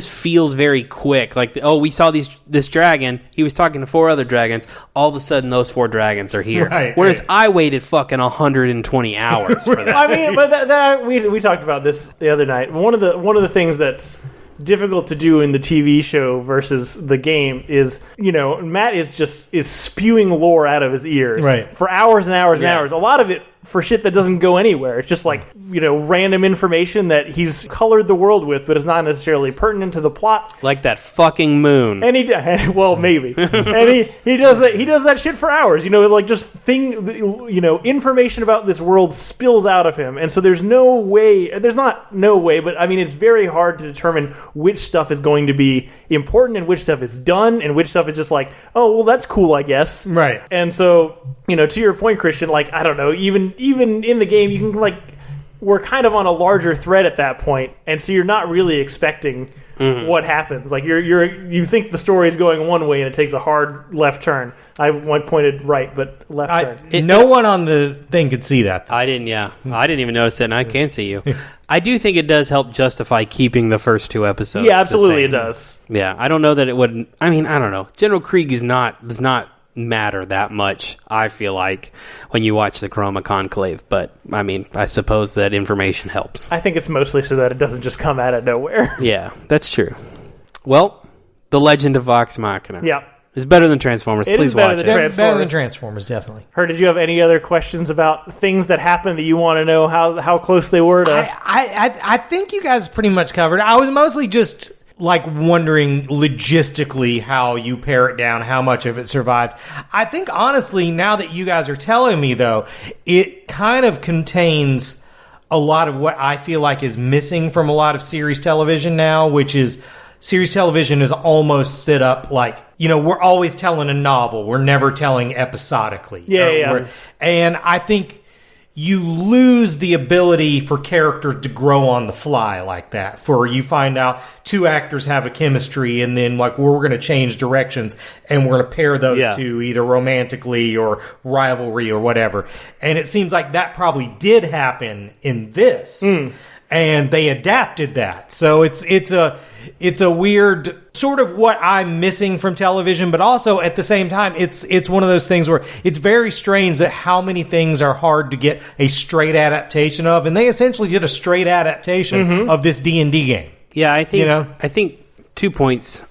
feels very quick. Like, oh, we saw this dragon. He was talking to 4 other dragons. All of a sudden, those 4 dragons are here. Right, Whereas I waited fucking 120 hours for that. I mean, but we talked about this the other night. One of the things that's difficult to do in the TV show versus the game is, Matt is spewing lore out of his ears for hours and hours and hours. A lot of it for shit that doesn't go anywhere. It's just like, random information that he's colored the world with, but is not necessarily pertinent to the plot. Like that fucking moon. And maybe. And he does that shit for hours. Information about this world spills out of him. And so there's no way, but I mean, it's very hard to determine which stuff is going to be important and which stuff is done and which stuff is just like, oh, well, that's cool, I guess. Right. And so, to your point, Christian, like, I don't know, even in the game, you can, like, we're kind of on a larger thread at that point, and so you're not really expecting what happens. Like, you think the story is going one way, and it takes a hard left turn. I pointed right, but left turn. No one on the thing could see that. I didn't, I didn't even notice it, and I can see you. I do think it does help justify keeping the first 2 episodes. Yeah, absolutely it does. Yeah, I don't know that it would. I mean, I don't know. General Krieg does not matter that much, I feel like, when you watch the Chroma Conclave. But, I mean, I suppose that information helps. I think it's mostly so that it doesn't just come out of nowhere. Yeah, that's true. Well, The Legend of Vox Machina. Yeah. It's better than Transformers. Please watch it. Better than Transformers, definitely. Herb, did you have any other questions about things that happened that you want to know how close they were to? I think you guys pretty much covered. I was mostly just like wondering logistically how you pare it down, how much of it survived. I think honestly, now that you guys are telling me though, it kind of contains a lot of what I feel like is missing from a lot of series television now, which is series television is almost set up like, we're always telling a novel. We're never telling episodically. Yeah. And I think, you lose the ability for characters to grow on the fly like that. For you find out two actors have a chemistry, and then like we're going to change directions, and we're going to pair those two either romantically or rivalry or whatever. And it seems like that probably did happen in this, and they adapted that. So it's a weird sort of what I'm missing from television, but also at the same time, it's one of those things where it's very strange that how many things are hard to get a straight adaptation of, and they essentially did a straight adaptation of this D&D game. Yeah, I think 2 points.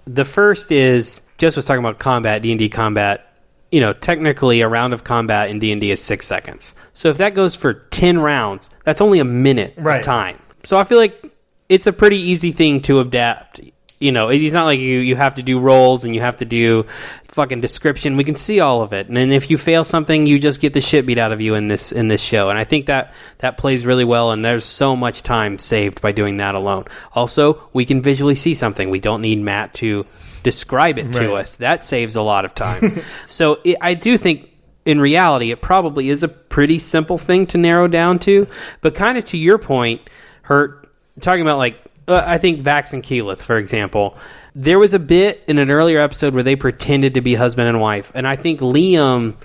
The first is, Jess was talking about combat, D&D combat. You know, technically a round of combat in D&D is 6 seconds. So if that goes for 10 rounds, that's only a minute of time. So I feel like it's a pretty easy thing to adapt. You know, it's not like you have to do rolls and you have to do fucking description. We can see all of it. And then if you fail something, you just get the shit beat out of you in this show. And I think that plays really well, and there's so much time saved by doing that alone. Also, we can visually see something. We don't need Matt to describe it to us. That saves a lot of time. So I do think in reality it probably is a pretty simple thing to narrow down to. But kind of to your point, Hurt, talking about like, I think Vax and Keyleth, for example, there was a bit in an earlier episode where they pretended to be husband and wife, and I think Liam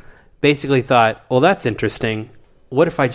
basically thought, well, that's interesting. What if I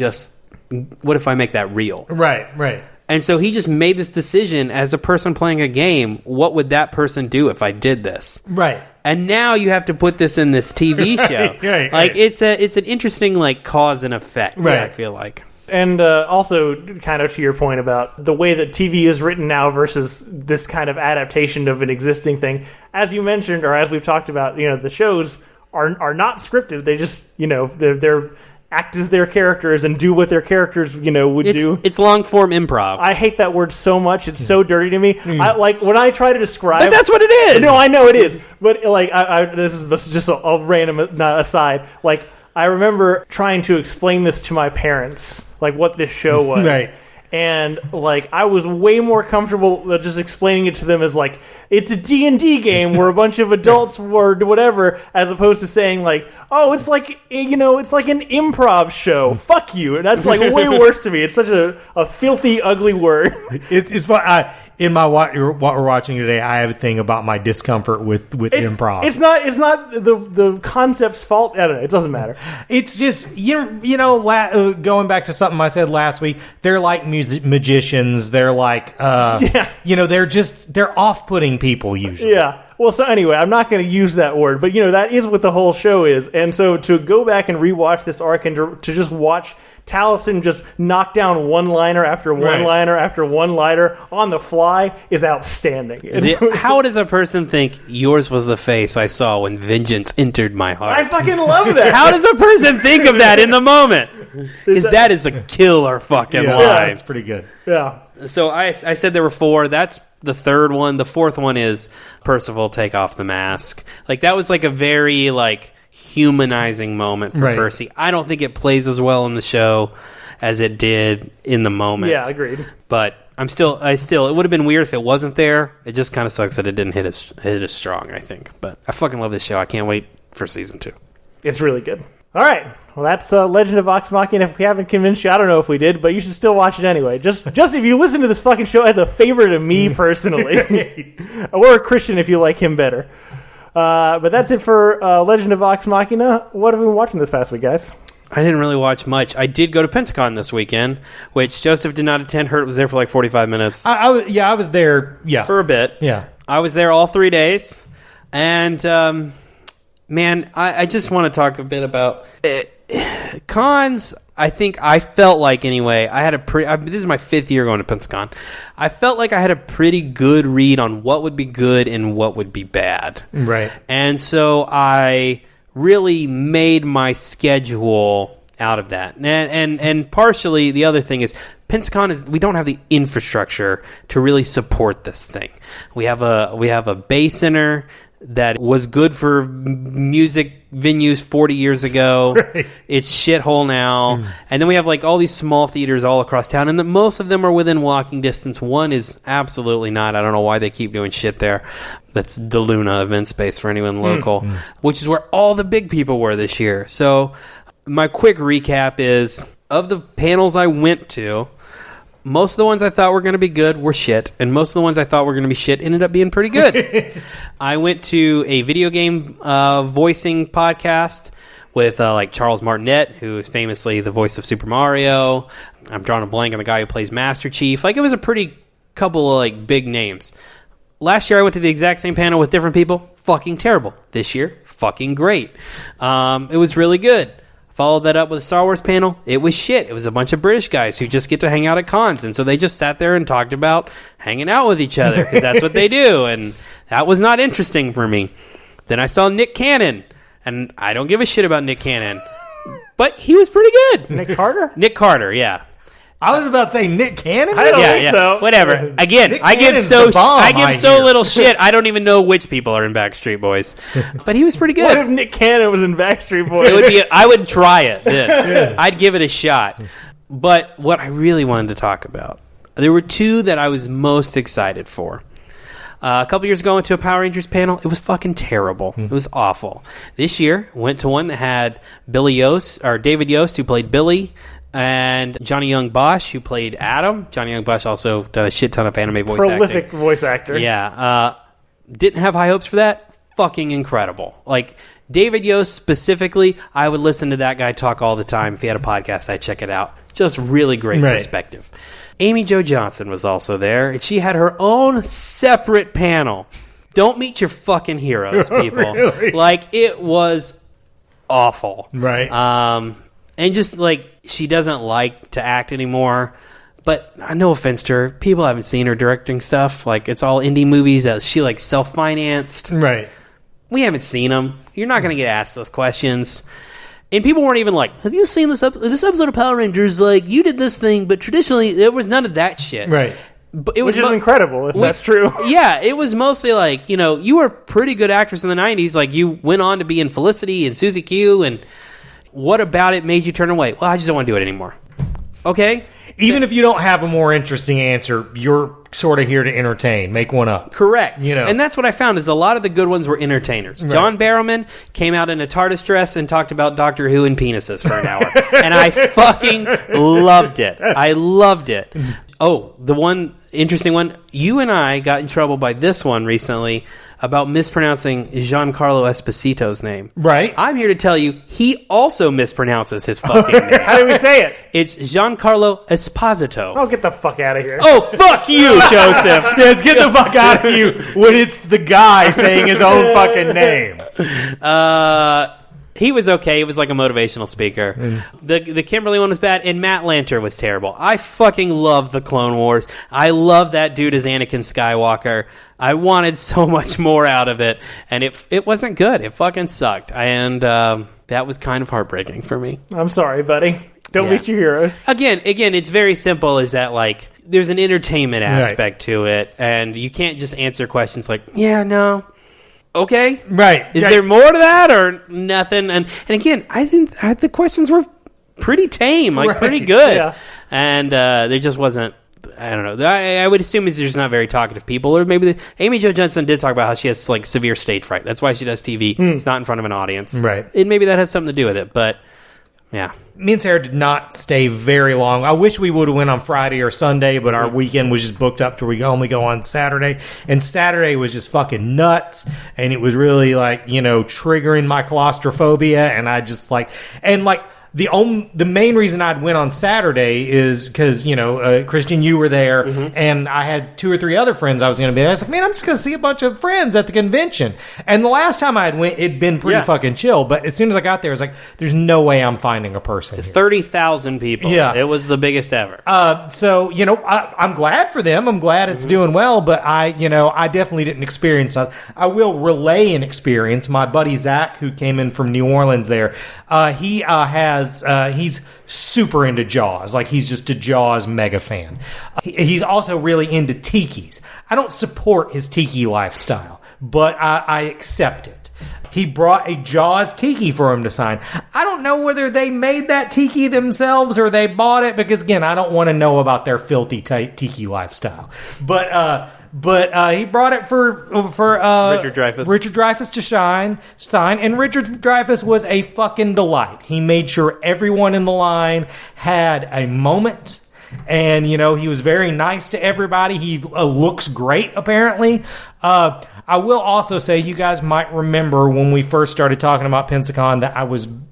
make that real? Right. And so he just made this decision as a person playing a game. What would that person do if I did this? Right. And now you have to put this in this TV show. Right. It's an interesting like cause and effect. Right. I feel like. And also, kind of to your point about the way that TV is written now versus this kind of adaptation of an existing thing, as you mentioned, or as we've talked about, you know, the shows are not scripted. They just, you know, they're act as their characters and do what their characters, you know, would do. It's long form improv. I hate that word so much. It's so dirty to me. I, like when I try to describe, but that's what it is. No, I know it is. But like, this is just a random aside. Like, I remember trying to explain this to my parents, like what this show was. Right. And like I was way more comfortable just explaining it to them as like it's a D&D game where a bunch of adults were whatever, as opposed to saying like, oh, it's like, you know, it's like an improv show. Fuck you. And that's like way worse to me. It's such a filthy, ugly word. It's fun. In my what we're watching today, I have a thing about my discomfort with improv. It's not the concept's fault. I don't know. It doesn't matter. It's just you know going back to something I said last week. They're like magicians. They're like you know, they're off-putting people usually. Yeah. Well, so anyway, I'm not going to use that word, but you know that is what the whole show is. And so to go back and rewatch this arc and to just watch Taliesin just knock down one-liner after one-liner after one-liner on the fly is outstanding. How does a person think yours was the face I saw when vengeance entered my heart? I fucking love that. How does a person think of that in the moment? Because that is a killer fucking line. Yeah, that's pretty good. Yeah. So I said there were 4. That's the third one. The fourth one is Percival take off the mask. Like that was like a very like humanizing moment for Percy. I don't think it plays as well in the show as it did in the moment. Yeah, agreed. But it would have been weird if it wasn't there. It just kind of sucks that it didn't hit as strong, I think. But I fucking love this show. I can't wait for season 2. It's really good. All right. Well, that's Legend of Vox Machina. If we haven't convinced you, I don't know if we did, but you should still watch it anyway. Just if you listen to this fucking show as a favor to me personally. Or a Christian if you like him better. But that's it for Legend of Vox Machina. What have we been watching this past week, guys? I didn't really watch much. I did go to Pensacon this weekend, which Joseph did not attend. Hurt was there for like 45 minutes. I was there. Yeah, for a bit. Yeah, I was there all 3 days, and man, I just want to talk a bit about cons. I think I felt like anyway. I had this is my 5th year going to Pensacon. I felt like I had a pretty good read on what would be good and what would be bad. Right. And so I really made my schedule out of that. And partially the other thing is Pensacon is we don't have the infrastructure to really support this thing. We have a Bay Center that was good for music venues 40 years ago. Right. It's shithole now. And then we have like all these small theaters all across town, and most of them are within walking distance. One is absolutely not. I don't know why they keep doing shit there. That's the Luna event space for anyone local, which is where all the big people were this year. So my quick recap is of the panels I went to, most of the ones I thought were going to be good were shit, and most of the ones I thought were going to be shit ended up being pretty good. I went to a video game voicing podcast with like Charles Martinet, who is famously the voice of Super Mario. I'm drawing a blank on the guy who plays Master Chief. Like, it was a pretty couple of like big names. Last year I went to the exact same panel with different people. Fucking terrible. This year, fucking great. It was really good. Followed that up with a Star Wars panel. It was shit. It was a bunch of British guys who just get to hang out at cons, and so they just sat there and talked about hanging out with each other because that's what they do, and that was not interesting for me. Then I saw Nick Cannon, and I don't give a shit about Nick Cannon, but he was pretty good. Nick Carter? Nick Carter, yeah. I was about to say Nick Cannon. I don't think so. Whatever. Again, Nick I give Cannon's so the bomb, I give I so hear. little shit. I don't even know which people are in Backstreet Boys, but he was pretty good. What if Nick Cannon was in Backstreet Boys? It would be. I would try it then. I'd give it a shot. But what I really wanted to talk about, there were two that I was most excited for. A couple years ago, I went to a Power Rangers panel. It was fucking terrible. It was awful. This year, went to one that had David Yost, who played Billy, and Johnny Young Bosch, who played Adam. Johnny Young Bosch also done a shit ton of anime voice acting. Prolific voice actor. Yeah. Didn't have high hopes for that. Fucking incredible. Like, David Yost specifically, I would listen to that guy talk all the time. If he had a podcast, I'd check it out. Just really great perspective. Amy Jo Johnson was also there, and she had her own separate panel. Don't meet your fucking heroes, people. Really? Like, it was awful. Right. And just, like, she doesn't like to act anymore. But no offense to her, people haven't seen her directing stuff. Like, it's all indie movies that she, like, self-financed. Right. We haven't seen them. You're not going to get asked those questions. And people weren't even like, have you seen this episode of Power Rangers? Like, you did this thing, but traditionally, there was none of that shit. Right. But it was Which is incredible, if that's true. Yeah, it was mostly like, you were a pretty good actress in the 90s. Like, you went on to be in Felicity and Susie Q, and what about it made you turn away? Well, I just don't want to do it anymore. Okay? Even if you don't have a more interesting answer, you're sort of here to entertain. Make one up. Correct. You know. And that's what I found is a lot of the good ones were entertainers. Right. John Barrowman came out in a TARDIS dress and talked about Doctor Who and penises for an hour. And I fucking loved it. I loved it. Oh, the one interesting one. You and I got in trouble by this one recently about mispronouncing Giancarlo Esposito's name. Right. I'm here to tell you, he also mispronounces his fucking name. How do we say it? It's Giancarlo Esposito. Oh, get the fuck out of here. Oh, fuck you, Joseph. Let's get the fuck out of you when it's the guy saying his own fucking name. He was okay. He was like a motivational speaker. The Kimberly one was bad, and Matt Lanter was terrible. I fucking love the Clone Wars. I love that dude as Anakin Skywalker. I wanted so much more out of it, and it wasn't good. It fucking sucked, and that was kind of heartbreaking for me. I'm sorry, buddy. Don't Yeah. meet your heroes. Again, it's very simple. Is that like there's an entertainment aspect to it, and you can't just answer questions like, yeah, no. Okay, Right. Is there more to that or nothing? And again, I think the questions were pretty tame, like Right. pretty good, Yeah. and there just wasn't. I don't know. I would assume it's just not very talkative people, or maybe Amy Jo Johnson did talk about how she has like severe stage fright. That's why she does TV. It's not in front of an audience, Right. And maybe that has something to do with it. But yeah, Me and Sarah did not stay very long. I wish we would have went on Friday or Sunday, but our weekend was just booked up to we only go on Saturday. And Saturday was just fucking nuts. And it was really like, triggering my claustrophobia. And I just the main reason I'd went on Saturday is because, Christian, you were there, and I had 2 or 3 other friends I was going to be there. I was like, man, I'm just going to see a bunch of friends at the convention. And the last time I had went, it'd been pretty fucking chill. But as soon as I got there, I was like, there's no way I'm finding a person here. 30,000 people. Yeah. It was the biggest ever. So, I'm glad for them. I'm glad it's doing well, but I definitely didn't experience that. I will relay an experience. My buddy Zach, who came in from New Orleans there, he's super into Jaws. Like, he's just a Jaws mega fan. He's also really into tikis. I don't support his tiki lifestyle, but I accept it. He brought a Jaws tiki for him to sign. I don't know whether they made that tiki themselves or they bought it, because, again, I don't want to know about their filthy tiki lifestyle. But But he brought it for Richard Dreyfuss. Richard Dreyfuss to sign, and Richard Dreyfuss was a fucking delight. He made sure everyone in the line had a moment. And, he was very nice to everybody. He looks great, apparently. I will also say, you guys might remember when we first started talking about Pensacon that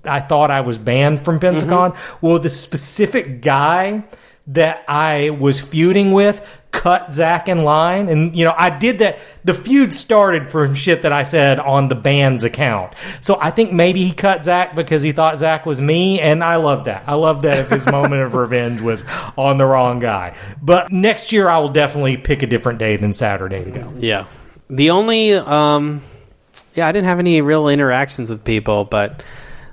I thought I was banned from Pensacon. Mm-hmm. Well, the specific guy that I was feuding with cut Zach in line. And, I did that. The feud started from shit that I said on the band's account. So I think maybe he cut Zach because he thought Zach was me. And I love that. I love that if his moment of revenge was on the wrong guy. But next year, I will definitely pick a different day than Saturday to go. Yeah. The only, I didn't have any real interactions with people, but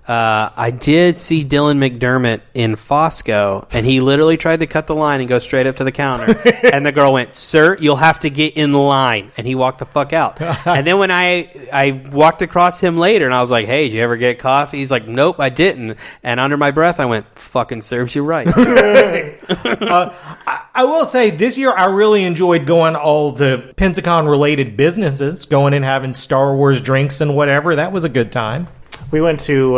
I did see Dylan McDermott in Fosco, and he literally tried to cut the line and go straight up to the counter. And the girl went, "Sir, you'll have to get in line." And he walked the fuck out. And then when I walked across him later, and I was like, "Hey, did you ever get coffee?" He's like, "Nope, I didn't." And under my breath, I went, "Fucking serves you right." I will say, this year I really enjoyed going all the Pensacon-related businesses, going and having Star Wars drinks and whatever. That was a good time. We went to,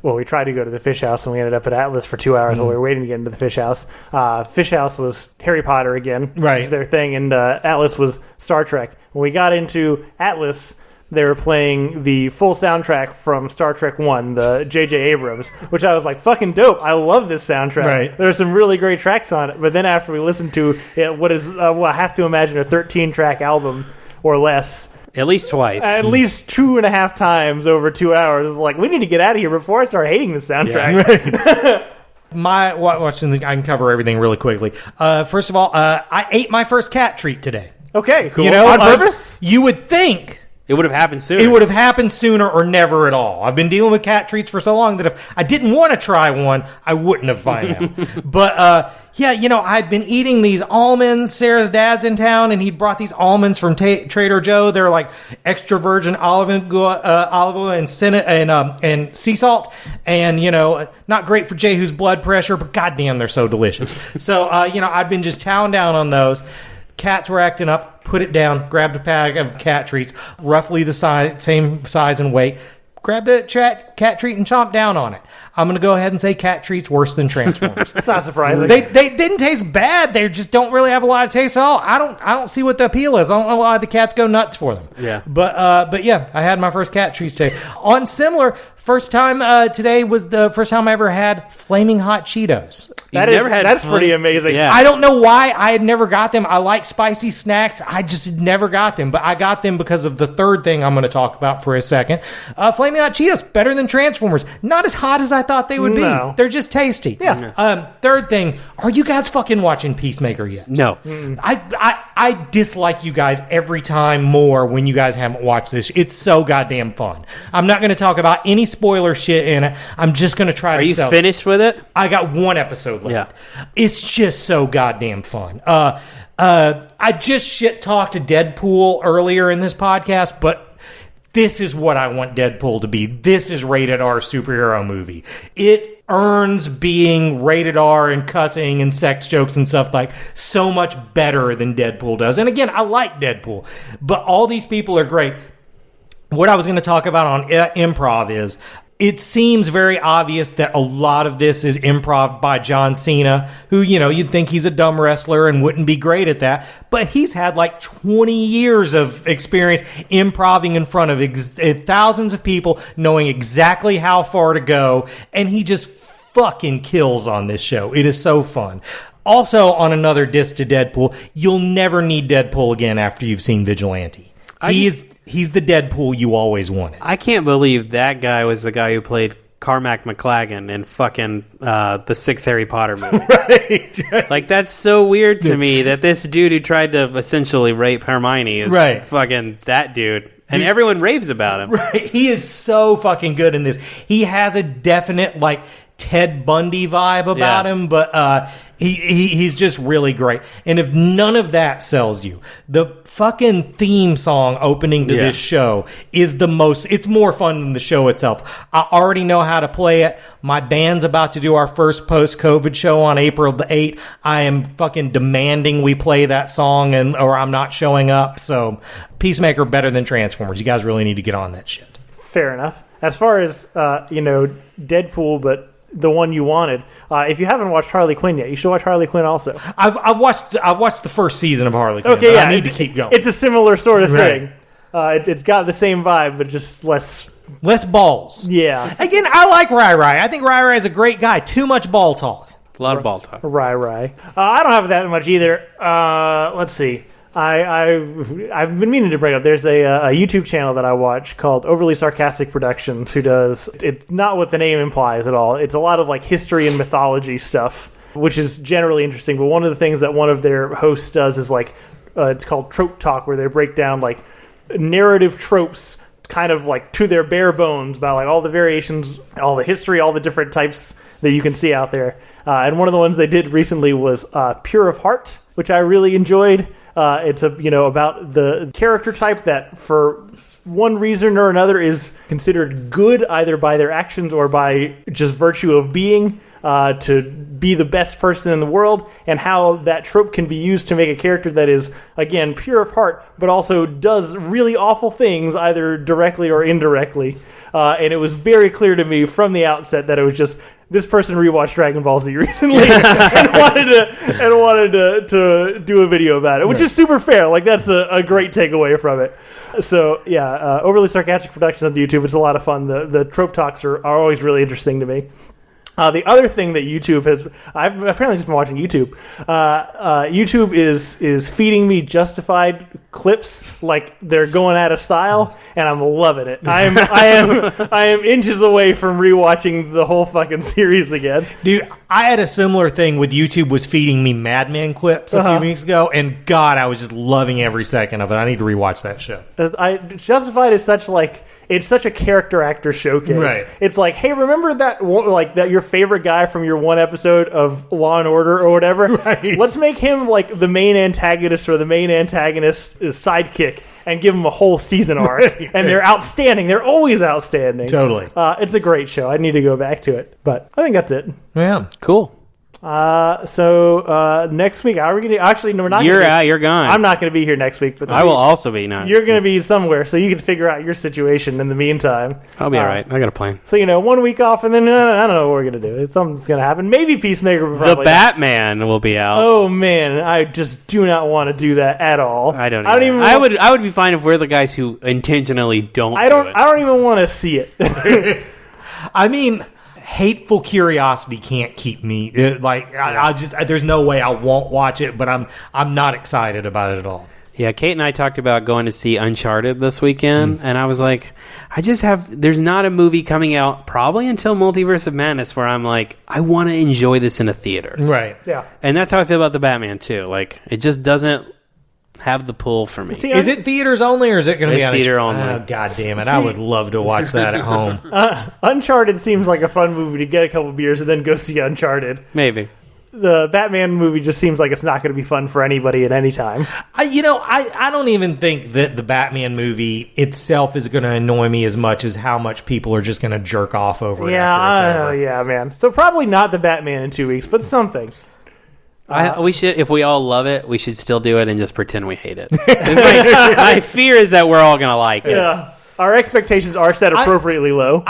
we tried to go to the Fish House, and we ended up at Atlas for 2 hours while we were waiting to get into the Fish House. Fish House was Harry Potter again. Right. Was their thing, and Atlas was Star Trek. When we got into Atlas, they were playing the full soundtrack from Star Trek 1, the J.J. Abrams, which I was like, fucking dope. I love this soundtrack. Right. There's some really great tracks on it. But then after we listened to what is, I have to imagine, a 13-track album or less, At least twice. at least 2.5 times over 2 hours. It's like, we need to get out of here before I start hating the soundtrack. Yeah. I can cover everything really quickly. First of all, I ate my first cat treat today. Okay, cool. On purpose? You would think It would have happened sooner. it would have happened sooner or never at all. I've been dealing with cat treats for so long that if I didn't want to try one, I wouldn't have by now. But, I'd been eating these almonds. Sarah's dad's in town, and he brought these almonds from Trader Joe. They're like extra virgin olive oil and sea salt. And, not great for Jehu's blood pressure, but goddamn, they're so delicious. So, I'd been just chowing down on those. Cats were acting up, put it down, grabbed a bag of cat treats, roughly the same size and weight, grabbed a cat treat and chomped down on it. I'm going to go ahead and say cat treats worse than Transformers. That's not surprising. They didn't taste bad. They just don't really have a lot of taste at all. I don't see what the appeal is. I don't know why the cats go nuts for them. Yeah. But yeah, I had my first cat treats today. On similar, first time today was the first time I ever had Flaming Hot Cheetos. That's pretty amazing. Yeah. I don't know why I had never got them. I like spicy snacks. I just had never got them. But I got them because of the third thing I'm going to talk about for a second. Flaming Hot Cheetos, better than Transformers. Not as hot as I thought they would be. No. They're just tasty. Yeah. Third thing, are you guys fucking watching Peacemaker yet? No. I dislike you guys every time more when you guys haven't watched this. It's so goddamn fun. I'm not going to talk about any spoiler shit in it. I'm just going to try to Are you sell finished with it? I got one episode left. Yeah. It's just so goddamn fun. I just shit talked to Deadpool earlier in this podcast, but this is what I want Deadpool to be. This is rated R superhero movie. It earns being rated R and cussing and sex jokes and stuff like so much better than Deadpool does. And again, I like Deadpool, but all these people are great. What I was going to talk about on improv is it seems very obvious that a lot of this is improv by John Cena, who, you'd think he's a dumb wrestler and wouldn't be great at that. But he's had like 20 years of experience improving in front of thousands of people, knowing exactly how far to go. And he just fucking kills on this show. It is so fun. Also, on another diss to Deadpool, you'll never need Deadpool again after you've seen Vigilante. He's the Deadpool you always wanted. I can't believe that guy was the guy who played Carmack McLagan in fucking the sixth Harry Potter movie. Right. Like, that's so weird to me that this dude who tried to essentially rape Hermione is fucking that dude. And everyone raves about him. Right. He is so fucking good in this. He has a definite, Ted Bundy vibe about him, but he's just really great. And if none of that sells you, the fucking theme song opening to this show is it's more fun than the show itself. I already know how to play it. My band's about to do our first post-COVID show on April the 8th. I am fucking demanding we play that song or I'm not showing up. So Peacemaker better than Transformers. You guys really need to get on that shit. Fair enough. As far as, Deadpool, but the one you wanted. If you haven't watched Harley Quinn yet, you should watch Harley Quinn also. I've watched the first season of Harley Quinn. Okay, I need to keep going. It's a similar sort of thing. It's got the same vibe, but just less balls. Yeah. Again, I like Rai Rai. I think Rai Rai is a great guy. Too much ball talk. A lot of ball talk. Rai. I don't have that much either. Let's see. I've been meaning to bring up. There's a YouTube channel that I watch called Overly Sarcastic Productions, who does it's not what the name implies at all. It's a lot of like history and mythology stuff, which is generally interesting. But one of the things that one of their hosts does is like it's called Trope Talk, where they break down like narrative tropes, kind of like to their bare bones about like all the variations, all the history, all the different types that you can see out there. And one of the ones they did recently was Pure of Heart, which I really enjoyed. It's about the character type that for one reason or another is considered good either by their actions or by just virtue of being to be the best person in the world, and how that trope can be used to make a character that is, again, pure of heart, but also does really awful things either directly or indirectly. And it was very clear to me from the outset that it was just this person rewatched Dragon Ball Z recently and wanted to do a video about it, which is super fair. Like, that's a great takeaway from it. So, yeah, Overly Sarcastic Productions on YouTube. It's a lot of fun. The trope talks are always really interesting to me. The other thing that YouTube has, I've apparently just been watching YouTube. YouTube is feeding me justified clips like they're going out of style, and I'm loving it. I am inches away from rewatching the whole fucking series again. Dude, I had a similar thing with YouTube was feeding me Mad Men clips a few weeks ago, and God, I was just loving every second of it. I need to rewatch that show. Justified is such like. It's such a character actor showcase. Right. It's like, hey, remember that your favorite guy from your one episode of Law and Order or whatever? Right. Let's make him like the main antagonist or the main antagonist's sidekick and give him a whole season arc. And they're outstanding. They're always outstanding. Totally. It's a great show. I need to go back to it. But I think that's it. Yeah. Cool. So next week, how are we going to... Actually, no, we're not. You're gone. I'm not going to be here next week. But I will also be not. You're going to be somewhere, so you can figure out your situation in the meantime. I'll be all right. I got a plan. So, 1 week off, and then I don't know what we're going to do. Something's going to happen. Maybe Peacemaker will probably... The Batman will be out. Oh, man. I just do not want to do that at all. I don't even... I would be fine if we're the guys who intentionally don't do it. I don't even want to see it. I mean... Hateful curiosity can't keep me there's no way I won't watch it, but I'm not excited about it at all. Yeah, Kate and I talked about going to see Uncharted this weekend, and I was like, there's not a movie coming out probably until Multiverse of Madness where I'm like, I want to enjoy this in a theater. Right. Yeah. And that's how I feel about the Batman too. Like, it just doesn't have the pull for me. See, is it theaters only, or is it going to be on theater only? Oh, God damn it. I would love to watch that at home. Uncharted seems like a fun movie to get a couple beers and then go see Uncharted. Maybe. The Batman movie just seems like it's not going to be fun for anybody at any time. I don't even think that the Batman movie itself is going to annoy me as much as how much people are just going to jerk off over it after it's over. Yeah, man. So probably not the Batman in 2 weeks, but something. We should, if we all love it, we should still do it and just pretend we hate it. My fear is that we're all going to like it. Yeah. Our expectations are set appropriately low.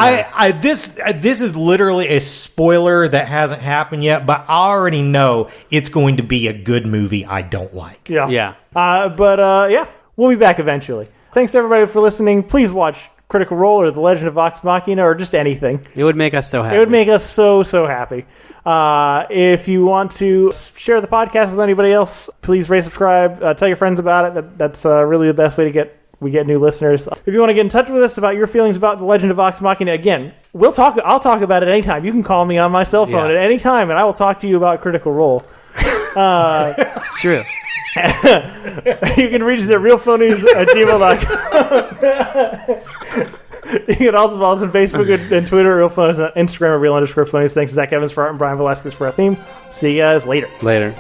This is literally a spoiler that hasn't happened yet, but I already know it's going to be a good movie I don't like. Yeah. But we'll be back eventually. Thanks to everybody for listening. Please watch Critical Role or The Legend of Vox Machina or just anything. It would make us so happy. It would make us so happy. If you want to share the podcast with anybody else, please rate, subscribe, tell your friends about it. That's really the best way to get new listeners. If you want to get in touch with us about your feelings about The Legend of Vox Machina, again, I'll talk about it anytime. You can call me on my cell phone at any time, and I will talk to you about Critical Role. It's true. You can reach us at realphonies@gmail.com. You can also follow us on Facebook and Twitter, Real Phonies, on Instagram, Real_Phonies. Thanks to Zach Evans for art and Brian Velasquez for our theme. See you guys later. Later.